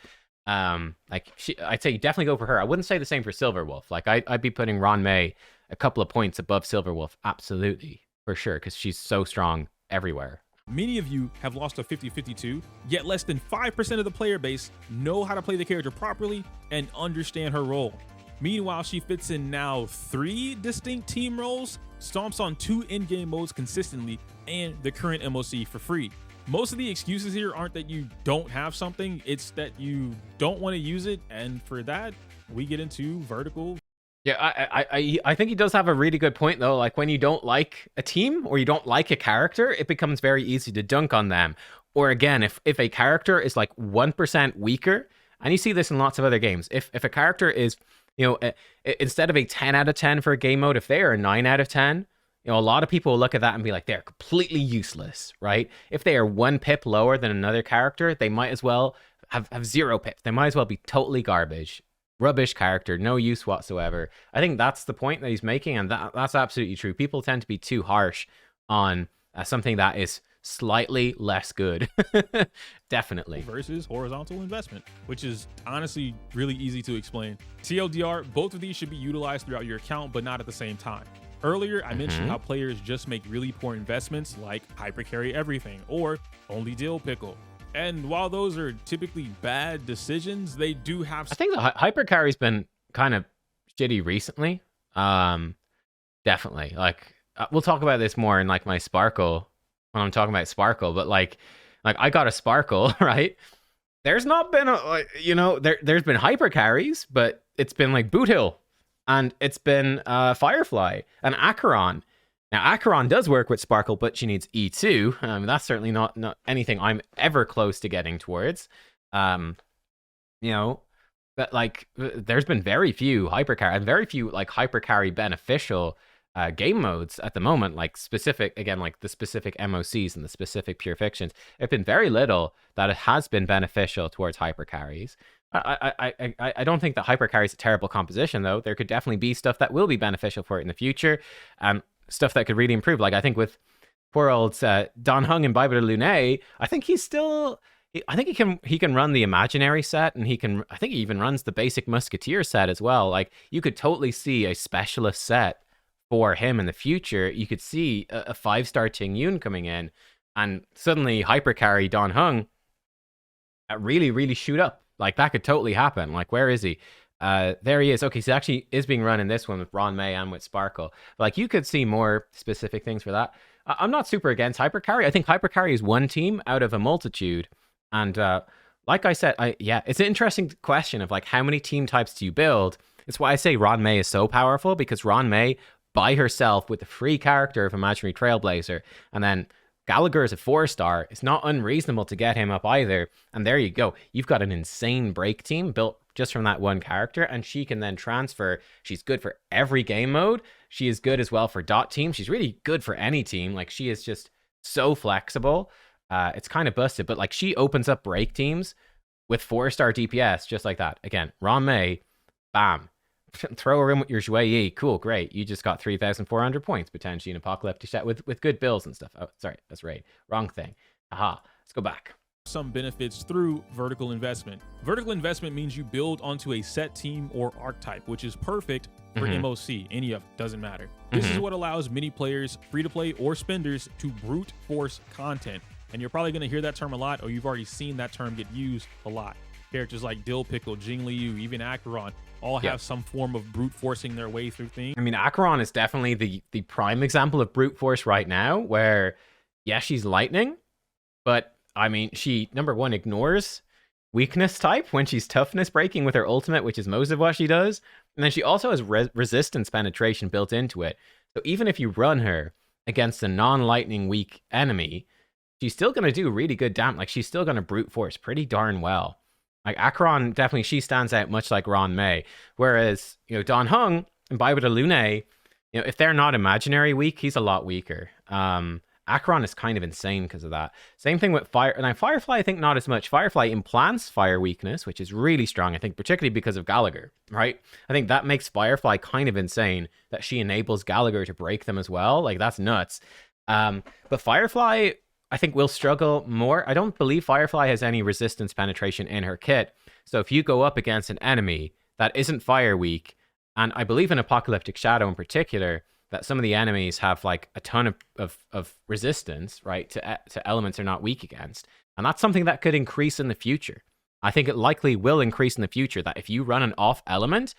S1: Like I'd say you definitely go for her. I wouldn't say the same for Silverwolf. Like I'd be putting Ron May a couple of points above Silverwolf, absolutely, for sure, because she's so strong everywhere.
S2: Many of you have lost a 50-52, yet less than 5% of the player base know how to play the character properly and understand her role. Meanwhile, she fits in now 3 distinct team roles, stomps on 2 in-game modes consistently, and the current MOC for free. Most of the excuses here aren't that you don't have something, it's that you don't want to use it, and for that, we get into vertical.
S1: Yeah, I think he does have a really good point, though. Like, when you don't like a team or you don't like a character, it becomes very easy to dunk on them. Or again, if a character is like 1% weaker, and you see this in lots of other games, if a character is, you know, instead of a 10 out of 10 for a game mode, if they are a 9 out of 10, you know, a lot of people will look at that and be like, they're completely useless, right? If they are 1 pip lower than another character, they might as well have 0 pips. They might as well be totally garbage. Rubbish character, no use whatsoever. I think that's the point that he's making, and that's absolutely true. People tend to be too harsh on something that is slightly less good. Definitely.
S2: Versus horizontal investment, which is honestly really easy to explain. TLDR, both of these should be utilized throughout your account, but not at the same time. Earlier, I mentioned how players just make really poor investments like hypercarry everything or only deal pickle. And while those are typically bad decisions, they do have...
S1: I think the hypercarry's been kind of shitty recently. Definitely. Like, we'll talk about this more in like my Sparkle, when I'm talking about Sparkle, but like I got a Sparkle, right? There's not been a, you know, there's been hypercarries, but it's been like Boot Hill, and it's been Firefly and Acheron. Now, Acheron does work with Sparkle, but she needs E2. That's certainly not anything I'm ever close to getting towards. You know, but like, there's been very few hypercarry and very few like hypercarry beneficial game modes at the moment, like specific, again, like the specific MOCs and the specific pure fictions. There's been very little that it has been beneficial towards hypercarries. I don't think that hypercarry is a terrible composition, though. There could definitely be stuff that will be beneficial for it in the future. Stuff that could really improve. Like, I think with poor old Dan Hung and Bible de Lune, I think he's still... I think he can run the imaginary set, and I think he even runs the basic musketeer set as well. Like, you could totally see a specialist set for him in the future. You could see a 5-star Ting Yun coming in, and suddenly hypercarry Dan Hung really, really shoot up. Like, that could totally happen. Like, where is he? There he is. Okay, so actually is being run in this one with Ron May and with Sparkle. But, like, you could see more specific things for that. I'm not super against hypercarry. I think hypercarry is one team out of a multitude. And like I said, yeah, it's an interesting question of like, how many team types do you build? It's why I say Ron May is so powerful, because Ron May, by herself, with the free character of Imaginary Trailblazer, and then Gallagher is a 4-star, it's not unreasonable to get him up either. And there you go. You've got an insane break team built just from that one character, and she can then transfer. She's good for every game mode. She is good as well for dot team. She's really good for any team. Like, she is just so flexible. It's kind of busted, but like, she opens up break teams with 4-star DPS just like that. Again, Ron May, bam, throw her in with your Joie. Cool, great. You just got 3,400 points potentially in Apocalyptic set with good builds and stuff. Oh, sorry, that's right. Wrong thing. Aha, let's go back.
S2: Some benefits through vertical investment. Vertical investment means you build onto a set team or archetype, which is perfect for MOC. Any of it, doesn't matter. This is what allows many players, free to play or spenders, to brute force content. And you're probably going to hear that term a lot, or you've already seen that term get used a lot. Characters like Dill Pickle, Jing Liu, even Acheron, all have some form of brute forcing their way through things.
S1: I mean, Acheron is definitely the prime example of brute force right now, where, yeah, she's lightning, but I mean, she, number one, ignores weakness type when she's toughness breaking with her ultimate, which is most of what she does. And then she also has resistance penetration built into it. So even if you run her against a non-lightning weak enemy, she's still going to do really good damage. Like, she's still going to brute force pretty darn well. Like, Acheron, definitely, she stands out much like Ron May. Whereas, you know, Don Hung and Baiba Lune, you know, if they're not imaginary weak, he's a lot weaker. Acheron is kind of insane because of that. Same thing with Fire. Now, Firefly, I think not as much. Firefly implants fire weakness, which is really strong, I think, particularly because of Gallagher, right? I think that makes Firefly kind of insane, that she enables Gallagher to break them as well. Like, that's nuts. But Firefly, I think, will struggle more. I don't believe Firefly has any resistance penetration in her kit. So if you go up against an enemy that isn't fire weak, and I believe in Apocalyptic Shadow in particular, that some of the enemies have like a ton of resistance, right, to elements they're not weak against. And that's something that could increase in the future. I think it likely will increase in the future, that if you run an off element,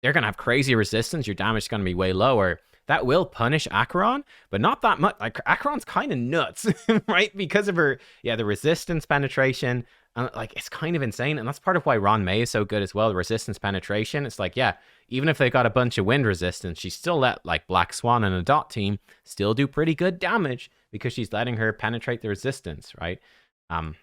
S1: they're going to have crazy resistance. Your damage is going to be way lower. That will punish Acheron, but not that much. Like, Acheron's kind of nuts, right? Because of her, the resistance penetration. And like, it's kind of insane. And that's part of why Ron May is so good as well. The resistance penetration. It's like, even if they got a bunch of wind resistance, she still let like Black Swan and a dot team still do pretty good damage because she's letting her penetrate the resistance, right?
S2: And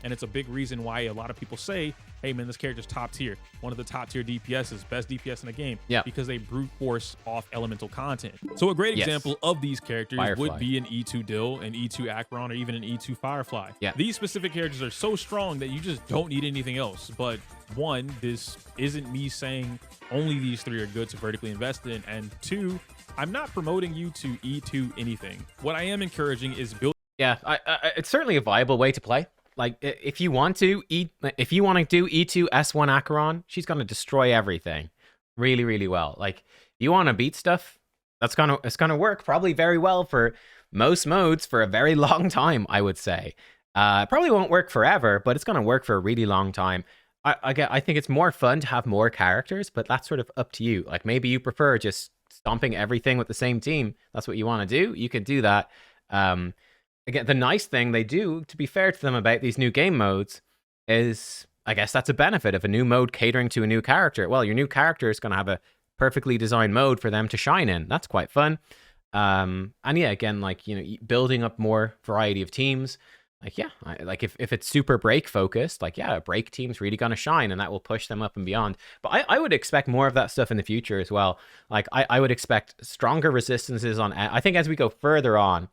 S2: it's a big reason why a lot of people say, hey man, this character's top tier, one of the top tier DPSs, best DPS in the game, because they brute force off elemental content. So a great example of these characters would be an E2 Dill, an E2 Acheron, or even an E2 Firefly. These specific characters are so strong that you just don't need anything else. But one, this isn't me saying only these three are good to vertically invest in, and two, I'm not promoting you to E2 anything. What I am encouraging is building.
S1: It's certainly a viable way to play. Like, if you want to do E2 S1 Acheron, she's gonna destroy everything really, really well. Like, you want to beat stuff, it's gonna work probably very well for most modes for a very long time, I would say. It probably won't work forever, but it's gonna work for a really long time. I think it's more fun to have more characters, but that's sort of up to you. Like, maybe you prefer just stomping everything with the same team. That's what you want to do. You can do that. Again, the nice thing they do, to be fair to them about these new game modes, is, I guess that's a benefit of a new mode catering to a new character. Well, your new character is going to have a perfectly designed mode for them to shine in. That's quite fun. And again, like, you know, building up more variety of teams. Like, if it's super break focused, like, a break team's really going to shine, and that will push them up and beyond. But I would expect more of that stuff in the future as well. Like, I would expect stronger resistances on, I think as we go further on,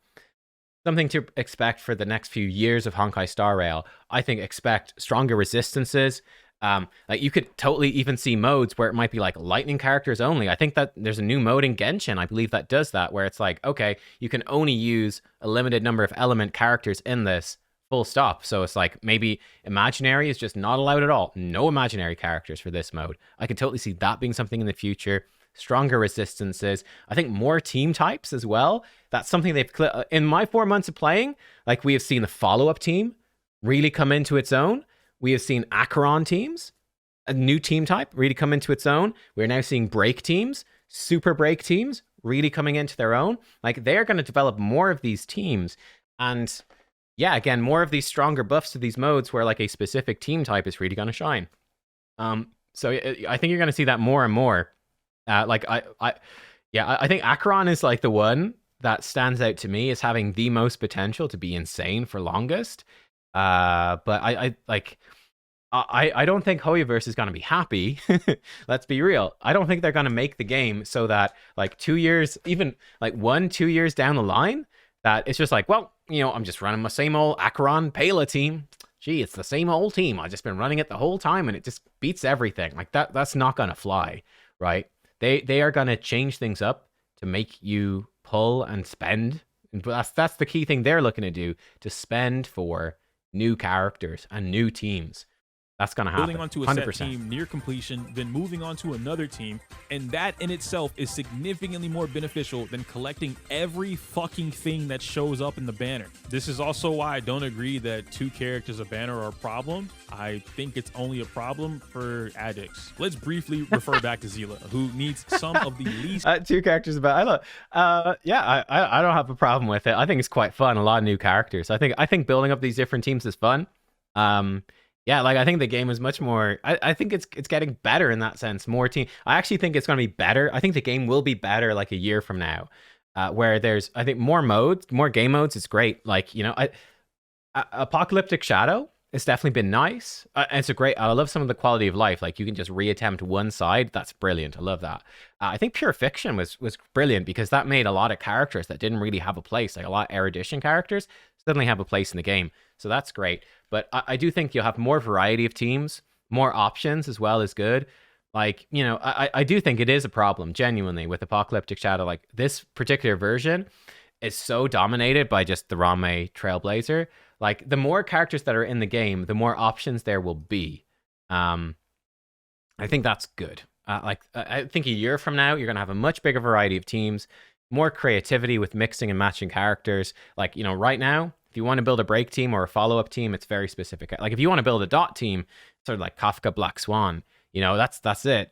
S1: something to expect for the next few years of Honkai Star Rail. I think expect stronger resistances. Like, you could totally even see modes where it might be like lightning characters only. I think that there's a new mode in Genshin, I believe, that does that, where it's like, okay, you can only use a limited number of element characters in this, full stop. So it's like, maybe imaginary is just not allowed at all. No imaginary characters for this mode. I could totally see that being something in the future. Stronger resistances. I think more team types as well. That's something they've in my 4 months of playing. Like, we have seen the follow-up team really come into its own. We have seen Acheron teams, a new team type, really come into its own. We're now seeing break teams, super break teams, really coming into their own. Like, they're going to develop more of these teams, and again, more of these stronger buffs to these modes where like a specific team type is really going to shine. So I think you're going to see that more and more. I think Acheron is like the one that stands out to me as having the most potential to be insane for longest. But I don't think Hoyoverse is going to be happy. Let's be real. I don't think they're going to make the game so that like 2 years, even like 1-2 years down the line, that it's just like, well, you know, I'm just running my same old Acheron Pela team. Gee, it's the same old team. I've just been running it the whole time and it just beats everything. Like, that's not going to fly, right? They are going to change things up to make you pull and spend. And that's the key thing they're looking to do, to spend for new characters and new teams. That's going to happen.
S2: Building onto a 100%. Set team near completion, then moving on to another team. And that in itself is significantly more beneficial than collecting every fucking thing that shows up in the banner. This is also why I don't agree that 2 characters a banner are a problem. I think it's only a problem for addicts. Let's briefly refer back to Zila, who needs some of the least...
S1: 2 characters a banner. I don't have a problem with it. I think it's quite fun. A lot of new characters. I think building up these different teams is fun. Like, I think the game is much more... I think it's getting better in that sense. More team... I actually think it's going to be better. I think the game will be better like a year from now. Where there's, I think, more modes, more game modes. It's great. Like, you know, Apocalyptic Shadow, it's definitely been nice. It's a great. I love some of the quality of life. Like you can just reattempt one side. That's brilliant. I love that. I think Pure Fiction was brilliant because that made a lot of characters that didn't really have a place, like a lot of erudition characters, suddenly have a place in the game. So that's great. But I do think you'll have more variety of teams, more options as well as good. Like, you know, I do think it is a problem, genuinely, with Apocalyptic Shadow. Like, this particular version is so dominated by just the Ranmei Trailblazer. Like, the more characters that are in the game, the more options there will be. I think that's good. I think a year from now, you're going to have a much bigger variety of teams, more creativity with mixing and matching characters. Like, you know, right now, if you want to build a break team or a follow-up team, it's very specific. Like, if you want to build a dot team, sort of like Kafka Black Swan, you know, that's it.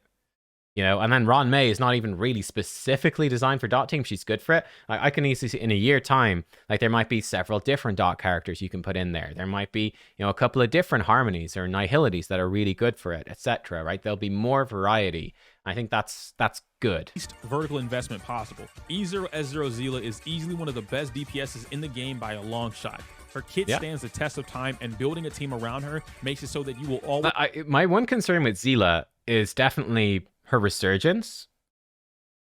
S1: You know, and then Ranmei is not even really specifically designed for dot team. She's good for it. I can easily see in a year time, like there might be several different dot characters you can put in there. There might be, you know, a couple of different harmonies or nihilities that are really good for it, etc. Right? There'll be more variety. I think that's good.
S2: Least vertical investment possible. E0 S0 Zila is easily one of the best DPSs in the game by a long shot. Her kit stands the test of time, and building a team around her makes it so that you will always.
S1: My one concern with Zila is definitely her resurgence.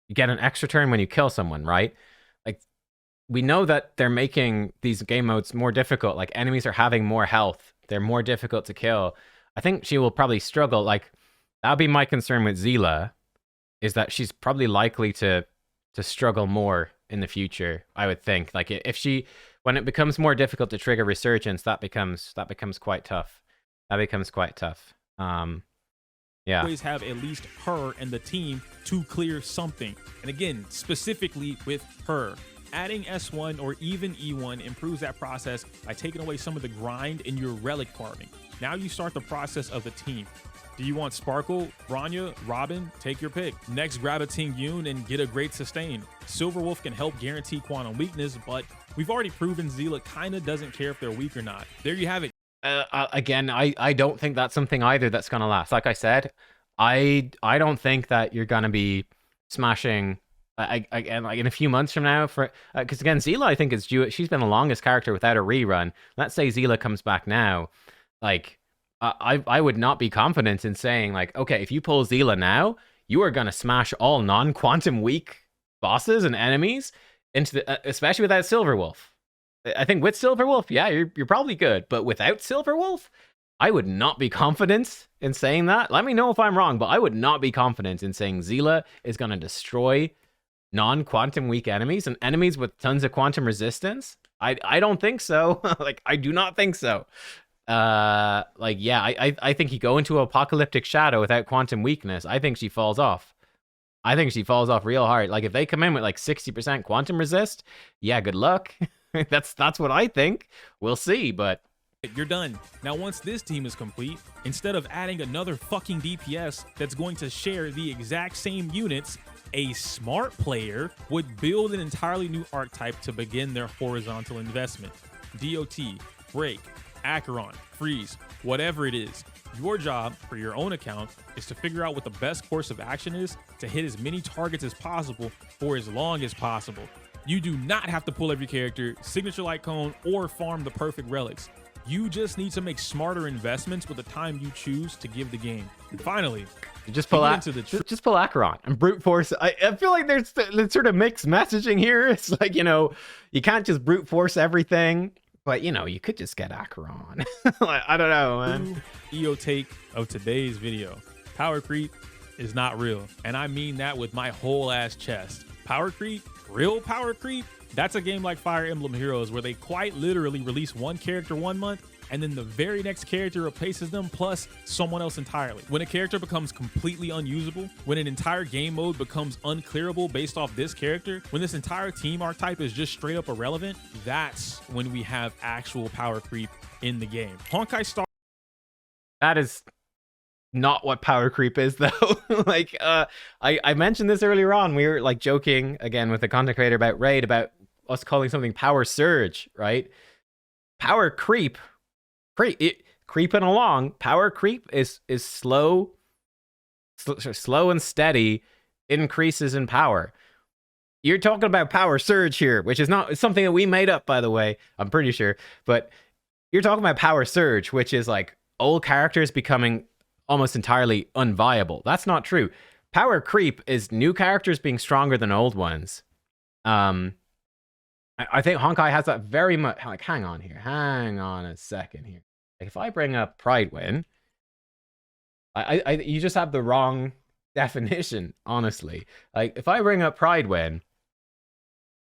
S1: You get an extra turn when you kill someone, right? Like, we know that they're making these game modes more difficult. Like, enemies are having more health. They're more difficult to kill. I think she will probably struggle. Like, that'll be my concern with Zila, is that she's probably likely to struggle more in the future, I would think. Like, when it becomes more difficult to trigger resurgence, that becomes quite tough. That becomes quite tough. Yeah.
S2: Always have at least her and the team to clear something. And again, specifically with her, adding S1 or even E1 improves that process by taking away some of the grind in your relic farming. Now you start the process of the team. Do you want Sparkle, Bronya, Robin? Take your pick. Next, grab a Ting Yun and get a great sustain. Silverwolf can help guarantee quantum weakness, but we've already proven Zila kinda doesn't care if they're weak or not. There you have it.
S1: Again, I don't think that's something either that's gonna last. Like I said, I don't think that you're gonna be smashing again like in a few months from now, for because again, Zila I think is due. She's been the longest character without a rerun. Let's say Zila comes back now, like I would not be confident in saying like, okay, if you pull Zila now, you are gonna smash all non-quantum weak bosses and enemies into the especially without Silverwolf. I think with Silverwolf, yeah, you're probably good. But without Silverwolf, I would not be confident in saying that. Let me know if I'm wrong, but I would not be confident in saying Zila is going to destroy non-quantum weak enemies and enemies with tons of quantum resistance. I don't think so. Like, I do not think so. Like, yeah, I think you go into Apocalyptic Shadow without quantum weakness. I think she falls off. I think she falls off real hard. Like, if they come in with like 60% quantum resist, yeah, good luck. That's what I think. We'll see, but
S2: you're done. Now, once this team is complete, instead of adding another fucking DPS that's going to share the exact same units, a smart player would build an entirely new archetype to begin their horizontal investment. DOT, Break, Acheron, Freeze, whatever it is. Your job, for your own account, is to figure out what the best course of action is to hit as many targets as possible for as long as possible. You do not have to pull every character, signature light cone, or farm the perfect relics. You just need to make smarter investments with the time you choose to give the game. And finally,
S1: just pull just pull Acheron and brute force. I feel like there's sort of mixed messaging here. It's like, you know, you can't just brute force everything, but you know, you could just get Acheron. Like, I don't know, man.
S2: EO take of today's video. Power creep is not real, and I mean that with my whole ass chest. Power creep, real power creep, that's a game like Fire Emblem Heroes where they quite literally release one character 1 month and then the very next character replaces them plus someone else entirely. When a character becomes completely unusable, when an entire game mode becomes unclearable based off this character, when this entire team archetype is just straight up irrelevant, that's when we have actual power creep in the game. Honkai Star.
S1: That is not what power creep is, though. Like, I mentioned this earlier on. We were like joking again with the content creator about Raid about us calling something power surge, right? Power creep, creeping along. Power creep is slow and steady increases in power. You're talking about power surge here, which is not something that we made up, by the way. I'm pretty sure, but you're talking about power surge, which is like old characters becoming almost entirely unviable. That's not true. Power creep is new characters being stronger than old ones. I think Honkai has that very much. Like, hang on a second here. Like, if I bring up Pridewin, you just have the wrong definition, honestly. Like, if I bring up Pridewin,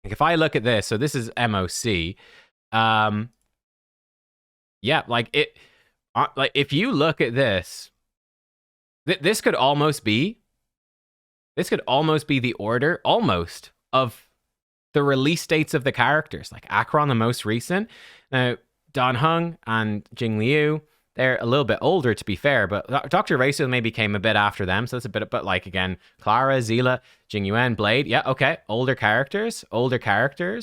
S1: like if I look at this, so this is MOC. Yeah, like it. Like if you look at this, this could almost be. This could almost be the order, almost, of the release dates of the characters. Like Acheron, the most recent. Now, Dan Heng and Jing Liu, they're a little bit older, to be fair, but Dr. Raciel maybe came a bit after them, so that's a bit, but like, again, Clara, Zila, Jing Yuan, Blade, yeah, okay, older characters,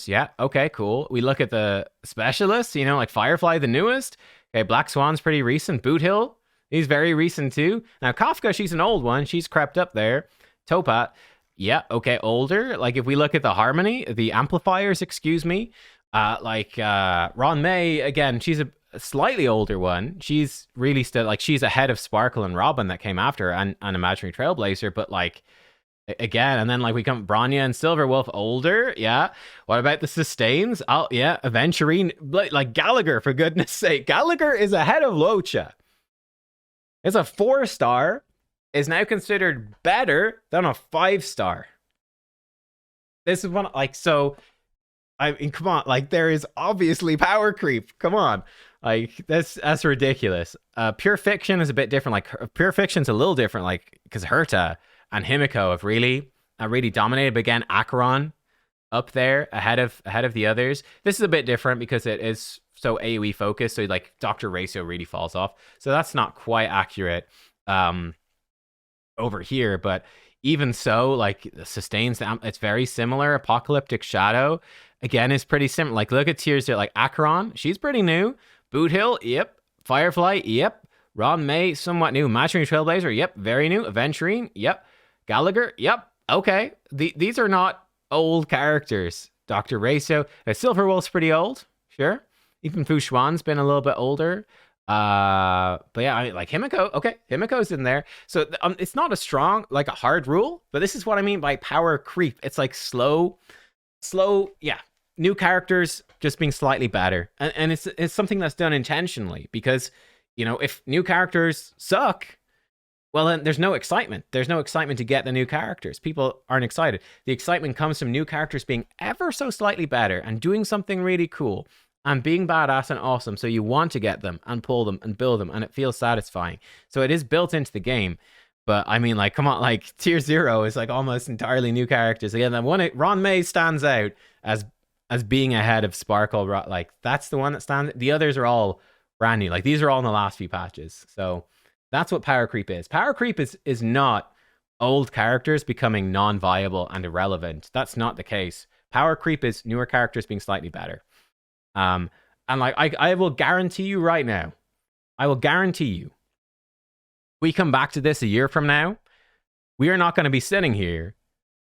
S1: yeah, okay, cool. We look at the specialists, you know, like Firefly, the newest, okay, Black Swan's pretty recent, Boot Hill, he's very recent too. Now, Kafka, she's an old one, she's crept up there. Topat, yeah, okay, older. Like, if we look at the Harmony, the amplifiers, excuse me, Ron May, again, she's a slightly older one. She's really still, like, she's ahead of Sparkle and Robin that came after her, and Imaginary Trailblazer, but, like, again, and then, like, we come Bronya and Silverwolf, older, yeah. What about the Sustains? Oh, yeah, Aventurine, like, Gallagher, for goodness sake. Gallagher is ahead of Locha. It's a 4-star, is now considered better than a 5-star. This is one, like, so, I mean, come on, like, there is obviously power creep. Come on. Like, that's ridiculous. Pure Fiction is a bit different. Like, Pure Fiction's a little different, like, because Herta and Himiko have really dominated. But again, Acheron up there ahead of the others. This is a bit different because it is so AoE focused. So, like, Dr. Ratio really falls off. So that's not quite accurate over here. But even so, like, Sustains, it's very similar. Apocalyptic Shadow, again, is pretty similar. Like, look at tiers there. Like, Acheron, she's pretty new. Boot Hill, yep. Firefly, yep. Ron May, somewhat new. Imaginary Trailblazer, yep. Very new. Aventurine, yep. Gallagher, yep. Okay. These are not old characters. Dr. Ratio. Silverwolf's pretty old, sure. Even Fu Xuan's been a little bit older. But yeah, I mean, like, Himiko, okay, Himiko's in there. So it's not a strong, like, a hard rule, but this is what I mean by power creep. It's like slow, yeah. New characters just being slightly better. And it's something that's done intentionally because, you know, if new characters suck, well, then there's no excitement. There's no excitement to get the new characters. People aren't excited. The excitement comes from new characters being ever so slightly better and doing something really cool and being badass and awesome. So you want to get them and pull them and build them, and it feels satisfying. So it is built into the game. But I mean, like, come on, like, tier 0 is like almost entirely new characters. Again, that one, Ron May stands out as being ahead of Sparkle. Like, that's the one that stands. The others are all brand new. Like, these are all in the last few patches. So that's what power creep is. Power creep is not old characters becoming non-viable and irrelevant. That's not the case. Power creep is newer characters being slightly better. And like, I will guarantee you right now, we come back to this a year from now, we are not going to be sitting here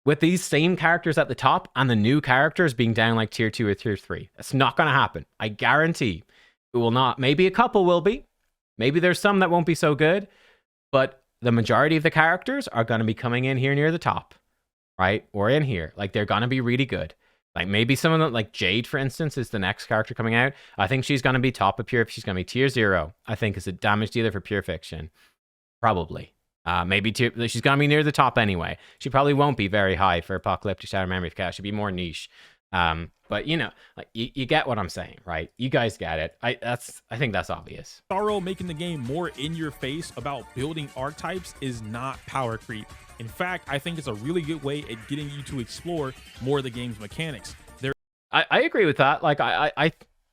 S1: with these same characters at the top and the new characters being down like tier 2 or tier 3. That's not going to happen. I guarantee it will not. Maybe a couple will be. Maybe there's some that won't be so good, but the majority of the characters are going to be coming in here near the top, right? Or in here. Like, they're going to be really good. Like, maybe some of them, like Jade, for instance, is the next character coming out. I think she's going to be top of pure. She's going to be tier 0, I think, is a damage dealer for Pure Fiction. Probably. Maybe she's going to be near the top anyway. She probably won't be very high for Apocalyptic Shadow Memory of Chaos. She'll be more niche. But, you know, like, you get what I'm saying, right? You guys get it. I think that's obvious.
S2: Sorrow making the game more in your face about building archetypes is not power creep. In fact, I think it's a really good way at getting you to explore more of the game's mechanics.
S1: I agree with that. Like,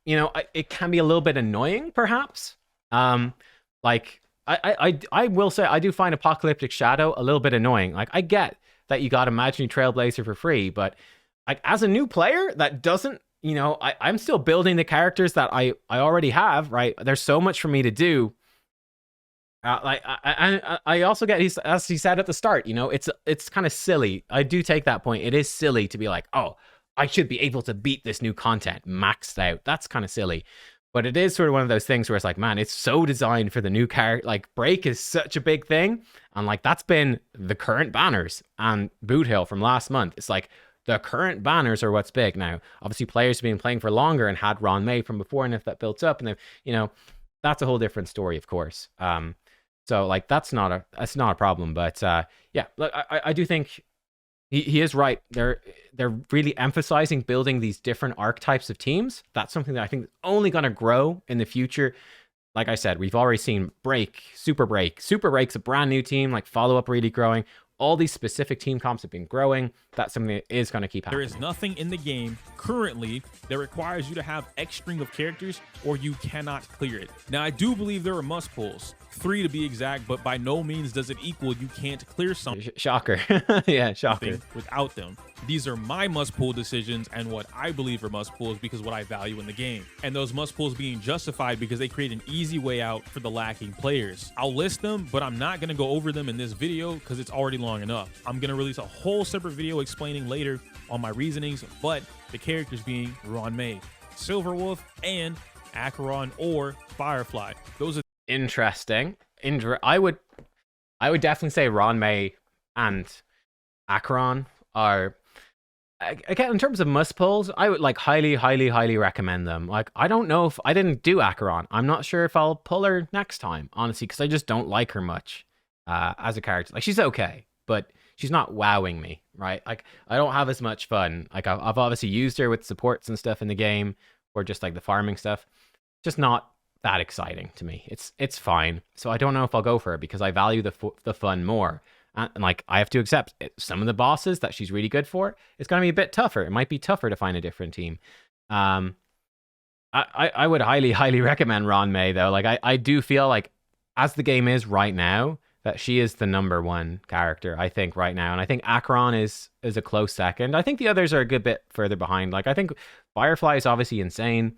S1: it can be a little bit annoying, perhaps. Like, I will say I do find Apocalyptic Shadow a little bit annoying. Like, I get that you got Imaginary Trailblazer for free, but like, as a new player that doesn't, you know, I'm still building the characters that I already have, right? There's so much for me to do. I also get, as he said at the start, you know, it's kind of silly. I do take that point. It is silly to be like, oh, I should be able to beat this new content maxed out. That's kind of silly. But it is sort of one of those things where it's like, man, it's so designed for the new character. Like, break is such a big thing. And like, that's been the current banners and Boot Hill from last month. It's like, the current banners are what's big now. Obviously, players have been playing for longer and had Ron May from before, and if that builds up, and they've, you know, that's a whole different story, of course. So like, that's not a problem. But yeah, look, I do think he is right. They're really emphasizing building these different archetypes of teams. That's something that I think is only going to grow in the future. Like I said, we've already seen Break, Super Break. Super Break's a brand new team, like Follow Up really growing. All these specific team comps have been growing. That's something that is going to keep happening.
S2: There is nothing in the game currently that requires you to have X string of characters or you cannot clear it. Now, I do believe there are must pulls, 3 to be exact, but by no means does it equal you can't clear something.
S1: Shocker. Yeah, shocker.
S2: Without them. These are my must pull decisions and what I believe are must pulls because what I value in the game. And those must pulls being justified because they create an easy way out for the lacking players. I'll list them, but I'm not going to go over them in this video because it's already long enough. I'm going to release a whole separate video explaining later on my reasonings, but the characters being Ron May, Silverwolf, and Acheron or Firefly. Those are
S1: interesting. I would definitely say Ron May and Acheron are, again, in terms of must pulls, I would like highly recommend them. Like, I don't know if I didn't do Acheron. I'm not sure if I'll pull her next time, honestly, because I just don't like her much as a character. Like, she's okay, but she's not wowing me, right? Like, I don't have as much fun. Like, I've obviously used her with supports and stuff in the game, or just like the farming stuff. Just not that exciting to me. It's fine. So I don't know if I'll go for her because I value the fun more. And like, I have to accept it. Some of the bosses that she's really good for, it's going to be a bit tougher. It might be tougher to find a different team. I would highly recommend Ron May, though. Like, I do feel like, as the game is right now, that she is the #1 character, I think, right now. And I think Acheron is a close second. I think the others are a good bit further behind. Like, I think Firefly is obviously insane.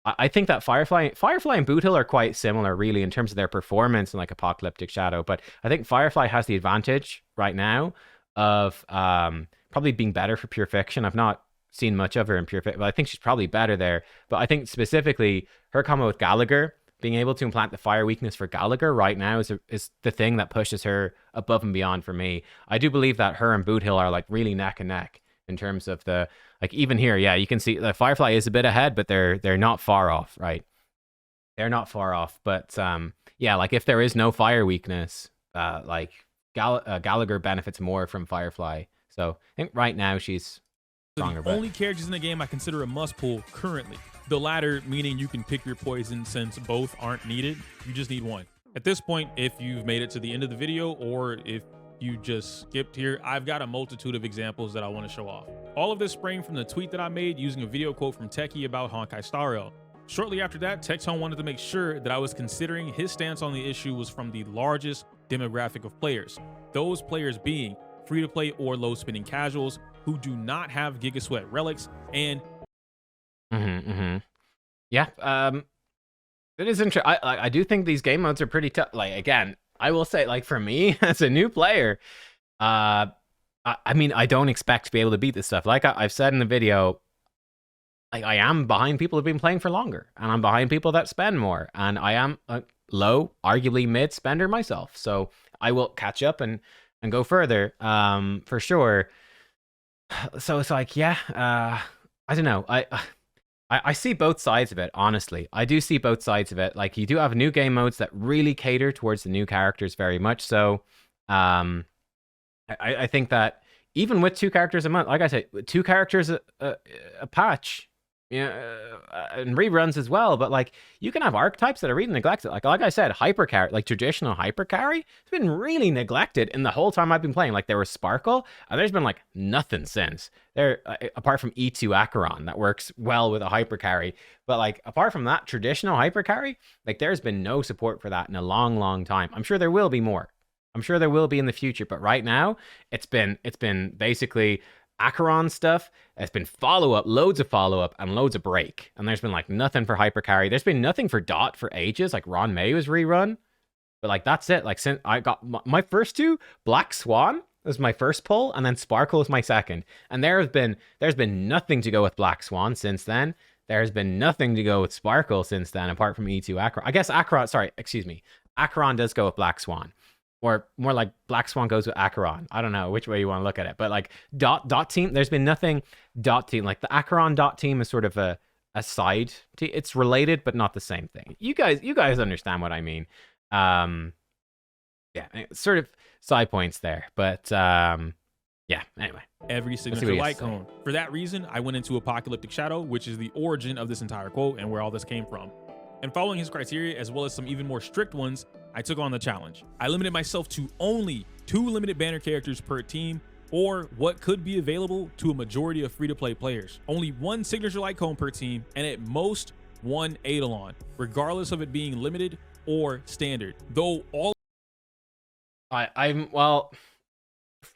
S1: I think that Firefly and Boot Hill are quite similar, really, in terms of their performance in like Apocalyptic Shadow. But I think Firefly has the advantage right now of probably being better for Pure Fiction. I've not seen much of her in Pure Fiction, but I think she's probably better there. But I think specifically her combo with Gallagher, being able to implant the fire weakness for Gallagher right now is the thing that pushes her above and beyond for me. I do believe that her and Boot Hill are like really neck and neck in terms of the, like, even here, yeah, you can see the Firefly is a bit ahead, but they're not far off, right? They're not far off. But yeah, like, if there is no fire weakness, like Gallagher benefits more from Firefly. So I think right now she's stronger.
S2: The only characters in the game I consider a must pull currently. The latter meaning you can pick your poison since both aren't needed. You just need one. At this point, if you've made it to the end of the video or if you just skipped here, I've got a multitude of examples that I want to show off. All of this sprang from the tweet that I made using a video quote from Techie about Honkai Star Rail. Shortly after that, Texhome wanted to make sure that I was considering his stance on the issue was from the largest demographic of players. Those players being free-to-play or low-spending casuals who do not have Giga Sweat relics and...
S1: Yeah, it is interesting. I do think these game modes are pretty tough. Like, again, I will say, like, for me as a new player, I mean, I don't expect to be able to beat this stuff. Like I've said in the video, like, I am behind people who've been playing for longer, and I'm behind people that spend more, and I am a low, arguably mid spender myself. So I will catch up and go further, for sure. So it's like, yeah, I don't know. I see both sides of it, honestly. I do see both sides of it. Like, you do have new game modes that really cater towards the new characters very much. So I think that even with 2 characters a month, like I said, 2 characters a patch, and reruns as well. But like, you can have archetypes that are really neglected. Like I said, hyper carry, like traditional hyper carry, it's been really neglected in the whole time I've been playing. Like, there was Sparkle, and there's been like nothing since there, apart from E2 Acheron that works well with a hyper carry. But like, apart from that traditional hyper carry, like, there's been no support for that in a long time. I'm sure there will be more. I'm sure there will be in the future, but right now it's been basically Acheron stuff. It's been follow-up, loads of follow-up, and loads of break. And there's been like nothing for hyper carry. There's been nothing for dot for ages. Like, Ron May was rerun, but like, that's it. Like, since I got my first 2, Black Swan was my first pull, and then Sparkle was my second. And there's been nothing to go with Black Swan since then. there's been nothing to go with Sparkle since then, apart from E2 Acheron. I guess Acheron, sorry, excuse me. Acheron does go with Black Swan. Or more like Black Swan goes with Acheron. I don't know which way you want to look at it. But like dot team, there's been nothing dot team. Like the Acheron dot team is sort of a side team. It's related, but not the same thing. You guys understand what I mean. Yeah, sort of side points there. But yeah, anyway.
S2: Every signature light cone. For that reason, I went into Apocalyptic Shadow, which is the origin of this entire quote and where all this came from. And following his criteria, as well as some even more strict ones, I took on the challenge. I limited myself to only 2 limited banner characters per team, or what could be available to a majority of free-to-play players. Only 1 signature light cone per team, and at most 1 Eidolon, regardless of it being limited or standard. Though all
S1: I'm well,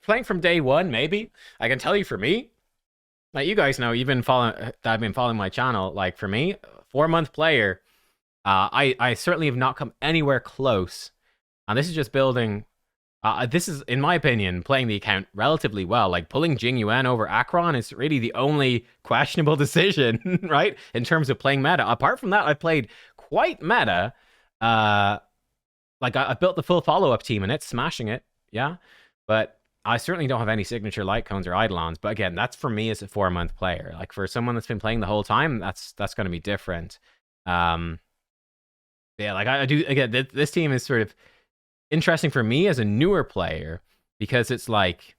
S1: playing from day one, maybe. I can tell you for me, like you guys know, I've been following my channel. Like for me, 4-month player, I certainly have not come anywhere close. And this is just building. This is, in my opinion, playing the account relatively well. Like pulling Jing Yuan over Acheron is really the only questionable decision, right? In terms of playing meta. Apart from that, I played quite meta. Like I built the full follow-up team and it's smashing it, yeah. But I certainly don't have any signature light cones or eidolons. But again, that's for me as a 4-month player. Like for someone that's been playing the whole time, that's going to be different. Yeah, like I do. Again, this team is sort of interesting for me as a newer player because it's like,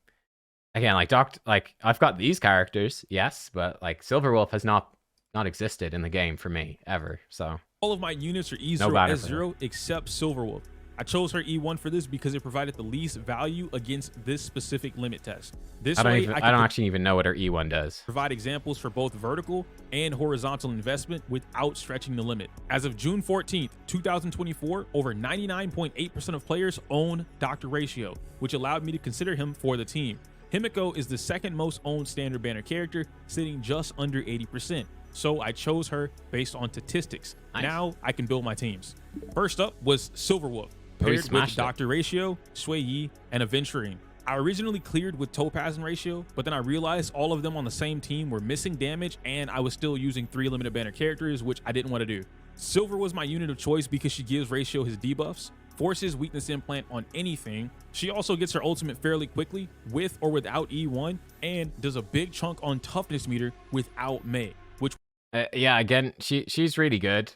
S1: again, like I've got these characters, yes, but like Silverwolf has not existed in the game for me ever. So
S2: all of my units are E0, S0 except Silverwolf. I chose her E1 for this because it provided the least value against this specific limit test. This
S1: I don't actually even know what her E1 does.
S2: Provide examples for both vertical and horizontal investment without stretching the limit. As of June 14th, 2024, over 99.8% of players own Dr. Ratio, which allowed me to consider him for the team. Himiko is the second most owned standard banner character, sitting just under 80%. So I chose her based on statistics. Nice. Now I can build my teams. First up was Silverwolf, paired with Dr. Ratio, Sui Yi, and Aventurine. I originally cleared with Topaz and Ratio, but then I realized all of them on the same team were missing damage and I was still using 3 limited banner characters, which I didn't want to do. Silver was my unit of choice because she gives Ratio his debuffs, forces weakness implant on anything. She also gets her ultimate fairly quickly with or without E1 and does a big chunk on toughness meter without Mei, which
S1: yeah, again, she's really good.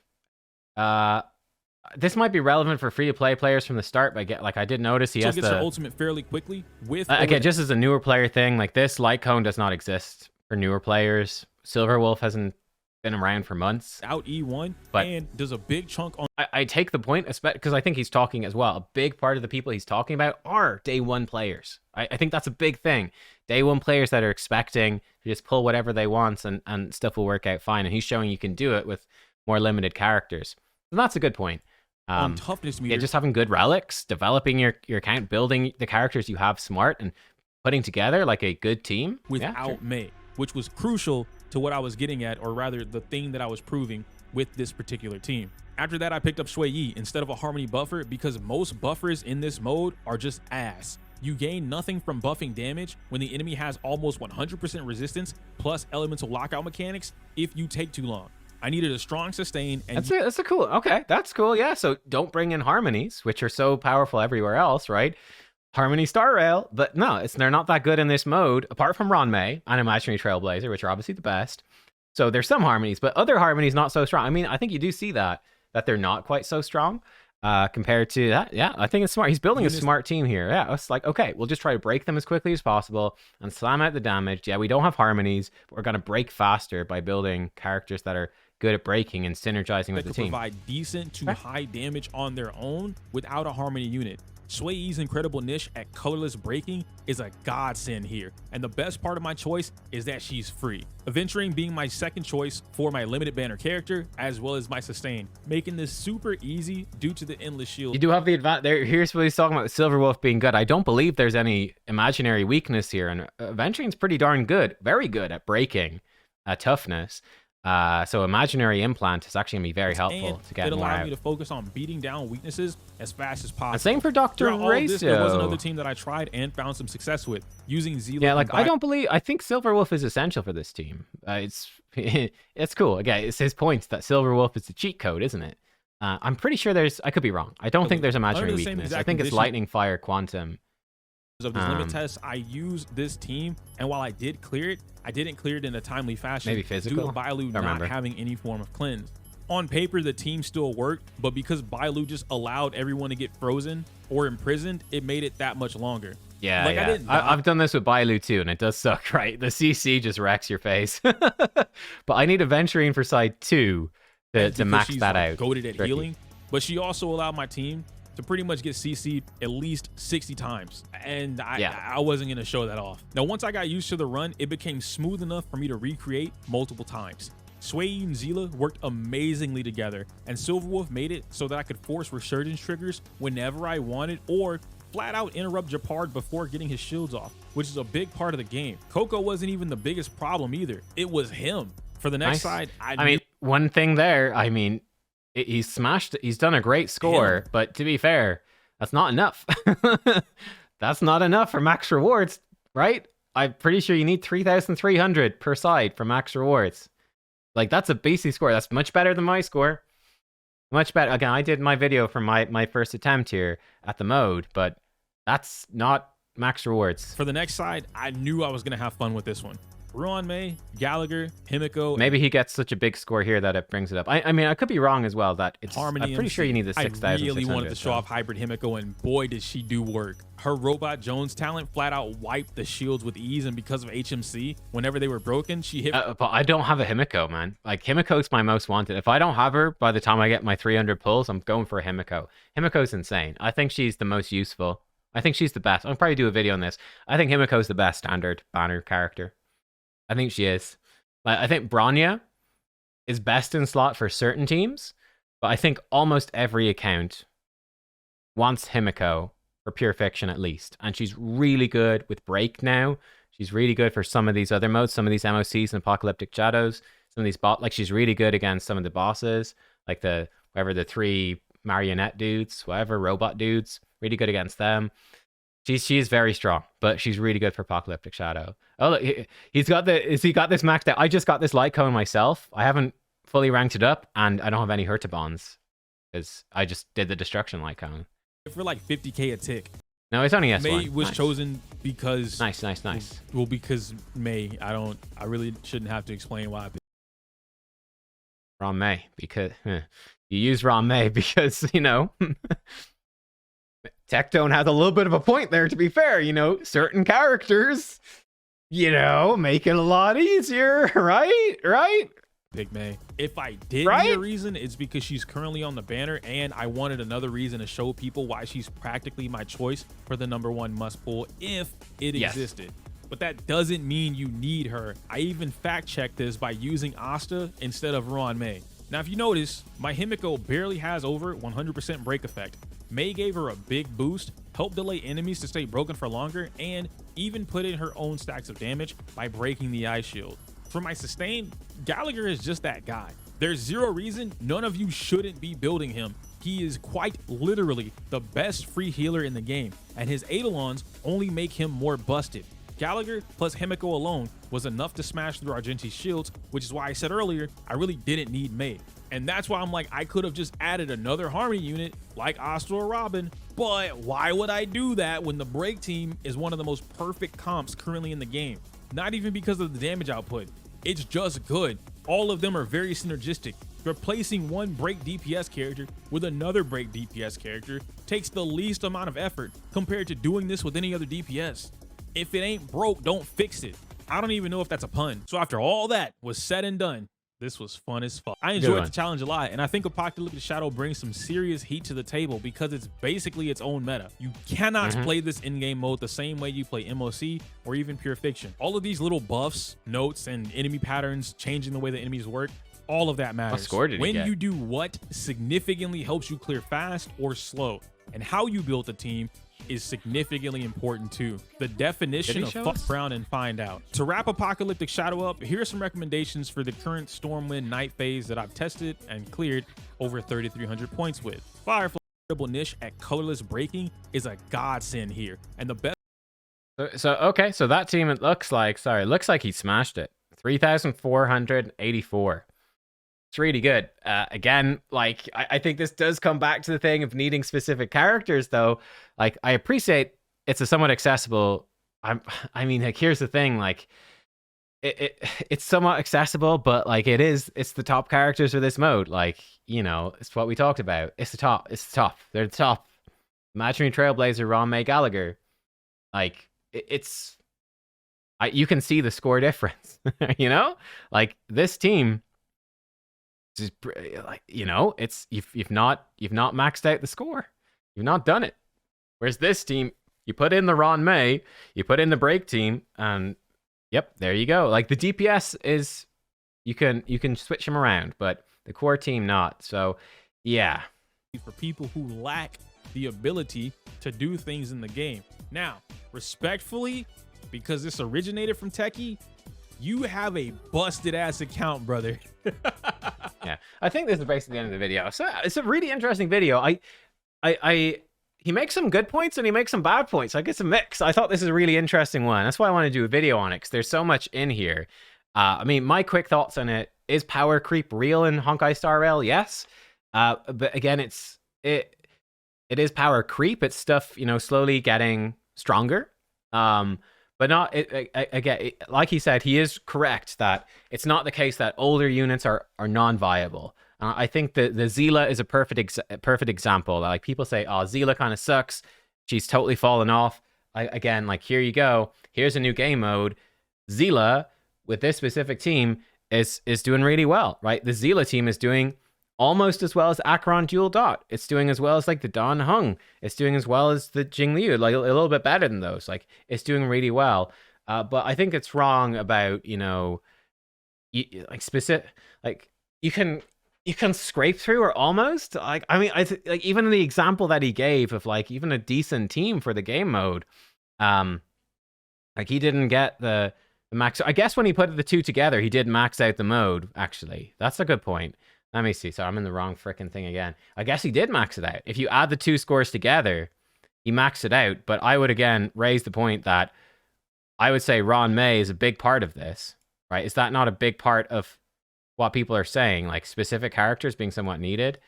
S1: This might be relevant for free-to-play players from the start, but I did notice he has
S2: gets her ultimate fairly quickly with
S1: again, just as a newer player thing, like this light cone does not exist for newer players. Silverwolf hasn't been around for months.
S2: Out E1,
S1: but
S2: and does a big chunk on.
S1: I take the point, because I think he's talking as well. A big part of the people he's talking about are day one players. I think that's a big thing. Day one players that are expecting to just pull whatever they want and stuff will work out fine. And he's showing you can do it with more limited characters. So that's a good point.
S2: On toughness meter.
S1: Yeah, just having good relics, developing your account, building the characters you have smart, and putting together like a good team
S2: without Mei, which was crucial to what I was getting at, or rather the thing that I was proving with this particular team. After that, I picked up Sui Yi instead of a Harmony buffer because most buffers in this mode are just ass. You gain nothing from buffing damage when the enemy has almost 100% resistance plus elemental lockout mechanics if you take too long. I needed a strong sustain. And
S1: that's a cool. Okay, that's cool. Yeah, so don't bring in harmonies, which are so powerful everywhere else, right? Harmony Star Rail, but no, they're not that good in this mode, apart from Ronmei and Imaginary Trailblazer, which are obviously the best. So there's some harmonies, but other harmonies not so strong. I mean, I think you do see that they're not quite so strong compared to that. Yeah, I think it's smart. He's building a smart team here. Yeah, it's like, okay, we'll just try to break them as quickly as possible and slam out the damage. Yeah, we don't have harmonies, but we're going to break faster by building characters that are good at breaking and synergizing with the team.
S2: Provide decent to high damage on their own without a harmony unit. Sui Yi's incredible niche at colorless breaking is a godsend here, and the best part of my choice is that she's free. Aventurine being my second choice for my limited banner character, as well as my sustain, making this super easy due to the endless shield.
S1: You do have the advantage. Here's what he's talking about: Silverwolf being good. I don't believe there's any imaginary weakness here, and Aventurine's pretty darn good, very good at breaking, toughness. So imaginary implant is actually gonna be very helpful
S2: And
S1: to get
S2: it
S1: more
S2: allowed
S1: out.
S2: me to focus on beating down weaknesses as fast as possible.
S1: And same for Dr.
S2: Throughout all of this, there was another
S1: Racio.
S2: team that I tried and found some success with using Zila.
S1: Yeah, like I think Silverwolf is essential for this team. It's it's cool. Again, it's his point that Silverwolf is the cheat code, isn't it? I'm pretty sure I could be wrong. I don't think there's imaginary
S2: Under the same
S1: weakness. I
S2: exact
S1: think it's
S2: condition-
S1: lightning, fire, quantum.
S2: of this limit test, I used this team, and while I did clear it, I didn't clear it in a timely fashion.
S1: Maybe physical?
S2: Due to Bailu not
S1: remember.
S2: having any form of cleanse. On paper, the team still worked, but because Bailu just allowed everyone to get frozen or imprisoned, it made it that much longer.
S1: Yeah,
S2: Like, I
S1: yeah.
S2: didn't die.
S1: I've done this with Bailu too, and it does suck, right? The CC just wrecks your face. But I need Aventurine for side 2 to
S2: Because
S1: max
S2: she's,
S1: that
S2: like,
S1: out.
S2: goated at
S1: Tricky.
S2: healing, but she also allowed my team to pretty much get CC'd at least 60 times. And I wasn't going to show that off. Now, once I got used to the run, it became smooth enough for me to recreate multiple times. Sway and Zila worked amazingly together, and Silverwolf made it so that I could force resurgence triggers whenever I wanted, or flat out interrupt Japard before getting his shields off, which is a big part of the game. Coco wasn't even the biggest problem either. It was him. For the next side,
S1: I mean, one thing there, I mean, he's smashed. He's done a great score, but to be fair, that's not enough. That's not enough for max rewards, right? I'm pretty sure you need 3,300 per side for max rewards. Like, that's a basic score. That's much better than my score. Much better. Again, I did my video for my first attempt here at the mode, but that's not max rewards.
S2: For the next side, I knew I was going to have fun with this one. Ruan Mei, Gallagher, Himiko.
S1: Maybe he gets such a big score here that it brings it up. I mean, I could be wrong as well. That it's.
S2: Harmony
S1: I'm pretty sure you need the 6,000.
S2: I really wanted to show off Hybrid Himiko, and boy, did she do work. Her Robot Jones talent flat out wiped the shields with ease, and because of HMC, whenever they were broken, she hit.
S1: But I don't have a Himiko, man. Like, Himiko's my most wanted. If I don't have her by the time I get my 300 pulls, I'm going for a Himiko. Himiko's insane. I think she's the most useful. I think she's the best. I'll probably do a video on this. I think Himiko's the best standard banner character. I think she is. I think Bronya is best in slot for certain teams, but I think almost every account wants Himiko for pure fiction at least. And she's really good with Break now. She's really good for some of these other modes, some of these MOCs and Apocalyptic Shadows, some of these she's really good against some of the bosses, like the 3 marionette dudes, whatever, robot dudes, really good against them. She is very strong, but she's really good for Apocalyptic Shadow. Oh, look, he got this maxed out. I just got this light cone myself. I haven't fully ranked it up, and I don't have any Hurtabons because I just did the destruction light cone.
S2: For like 50k a tick.
S1: No, it's only S1.
S2: Mei was chosen because
S1: nice.
S2: Well, because Mei, I really shouldn't have to explain why.
S1: Ron May, because you use Ron May because, you know, Tectone has a little bit of a point there, to be fair. You know, certain characters, you know, make it a lot easier, right?
S2: Pick Mei. If I did need a reason, it's because she's currently on the banner, and I wanted another reason to show people why she's practically my choice for the #1 must pull if it existed. But that doesn't mean you need her. I even fact-checked this by using Asta instead of Ruan Mei. Now, if you notice, my Himiko barely has over 100% break effect. Mei gave her a big boost, helped delay enemies to stay broken for longer, and even put in her own stacks of damage by breaking the ice shield. For my sustain, Gallagher is just that guy. There's zero reason none of you shouldn't be building him. He is quite literally the best free healer in the game, and his Eidolons only make him more busted. Gallagher plus Himiko alone was enough to smash through Argenti's shields, which is why I said earlier I really didn't need Mei. And that's why I'm like, I could have just added another Harmony unit like Asta or Robin, but why would I do that when the Break team is one of the most perfect comps currently in the game? Not even because of the damage output. It's just good. All of them are very synergistic. Replacing one Break DPS character with another Break DPS character takes the least amount of effort compared to doing this with any other DPS. If it ain't broke, don't fix it. I don't even know if that's a pun. So after all that was said and done, this was fun as fuck. I enjoyed the challenge a lot, and I think Apocalyptic Shadow brings some serious heat to the table because it's basically its own meta. You cannot play this in-game mode the same way you play MOC or even Pure Fiction. All of these little buffs, notes, and enemy patterns changing the way the enemies work, all of that matters.
S1: What score did he get?
S2: When you do what significantly helps you clear fast or slow, and how you build the team is significantly important too. The definition of fuck around and find out. To wrap Apocalyptic Shadow up, here are some recommendations for the current Stormwind Night phase that I've tested and cleared over 3,300 points with. Firefly niche at colorless breaking is a godsend here, and the best.
S1: Okay, so that team, it looks like he smashed it. 3,484. It's really good. Again, like, I think this does come back to the thing of needing specific characters, though. Like, I appreciate it's a somewhat accessible. I mean, like, here's the thing, like, it's somewhat accessible, but like, it's the top characters for this mode. Like, you know, it's what we talked about. It's the top. They're the top. Imaginary Trailblazer, Ron May Gallagher. Like, you can see the score difference. You know, like, this team. Just, like, you know, it's you've not maxed out the score. You've not done it. Whereas this team, you put in the Ron May, you put in the break team, and yep, there you go. Like, the DPS is, you can switch them around, but the core team not. So yeah,
S2: for people who lack the ability to do things in the game. Now, respectfully, because this originated from Techie, you have a busted ass account, brother.
S1: Yeah, I think this is basically the end of the video. So it's a really interesting video. He makes some good points and he makes some bad points. Like, it's a mix. I thought this is a really interesting one. That's why I want to do a video on it, because there's so much in here. I mean, my quick thoughts on it: is power creep real in Honkai Star Rail? Yes. But again, it is power creep. It's stuff, you know, slowly getting stronger. But not, again, like he said, he is correct that it's not the case that older units are non-viable. I think the Zila is a perfect example. Like, people say, oh, Zila kind of sucks. She's totally fallen off. Again, like, here you go. Here's a new game mode. Zila, with this specific team, is doing really well, right? The Zila team is doing almost as well as Acheron Dual Dot. It's doing as well as, like, the Dan Heng. It's doing as well as the Jingliu, like, a little bit better than those. Like, it's doing really well. But I think it's wrong about, you know, like, specific, like, you can scrape through, or almost. Like, I mean, like, even the example that he gave of, like, even a decent team for the game mode, like, he didn't get the max. I guess when he put the two together, he did max out the mode, actually. That's a good point. Let me see. So I'm in the wrong freaking thing again. I guess he did max it out. If you add the two scores together, he maxed it out. But I would, again, raise the point that I would say Ron May is a big part of this, right? Is that not a big part of what people are saying? Like, specific characters being somewhat needed?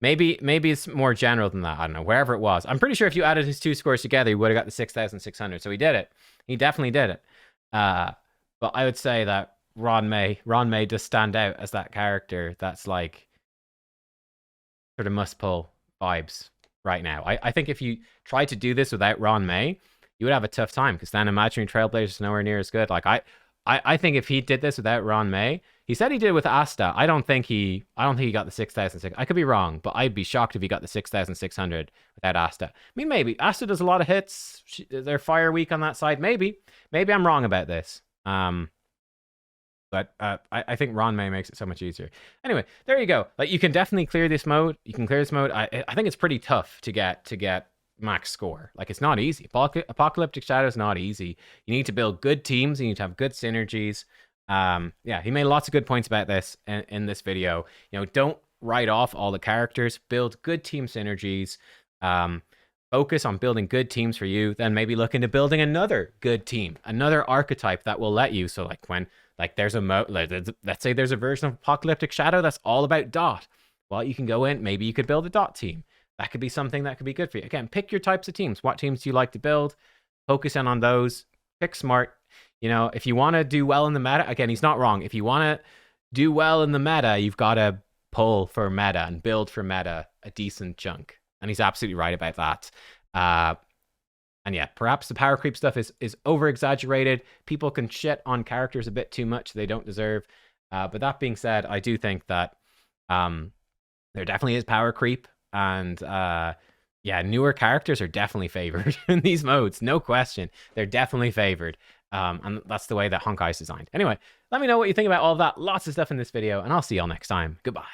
S1: Maybe it's more general than that. I don't know. Wherever it was. I'm pretty sure if you added his two scores together, he would have got the 6,600. So he did it. He definitely did it. But I would say that Ron May does stand out as that character that's, like, sort of must pull vibes right now. I think if you try to do this without Ron May, you would have a tough time, because then Imaginary Trailblazer is nowhere near as good. Like, I think if he did this without Ron May, he said he did it with Asta. I don't think he got the 6,600. I could be wrong, but I'd be shocked if he got the 6,600 without Asta. I mean, maybe Asta does a lot of hits. They're fire weak on that side. Maybe I'm wrong about this. But I think Ron May makes it so much easier. Anyway, there you go. Like, you can definitely clear this mode. You can clear this mode. I think it's pretty tough to get max score. Like, it's not easy. Apocalyptic Shadow is not easy. You need to build good teams. You need to have good synergies. Yeah, he made lots of good points about this in this video. You know, don't write off all the characters. Build good team synergies. Focus on building good teams for you. Then maybe look into building another good team, another archetype that will let you. So, like, when, like, there's a let's say there's a version of Apocalyptic Shadow that's all about Dot. Well, you can go in. Maybe you could build a Dot team. That could be something that could be good for you. Again, pick your types of teams. What teams do you like to build? Focus in on those. Pick smart. You know, if you want to do well in the meta, again, he's not wrong. If you want to do well in the meta, you've got to pull for meta and build for meta a decent chunk. And he's absolutely right about that. And yeah, perhaps the power creep stuff is over-exaggerated. People can shit on characters a bit too much they don't deserve. But that being said, I do think that there definitely is power creep. And yeah, newer characters are definitely favored in these modes. No question. They're definitely favored. And that's the way that Honkai is designed. Anyway, let me know what you think about all of that. Lots of stuff in this video, and I'll see y'all next time. Goodbye.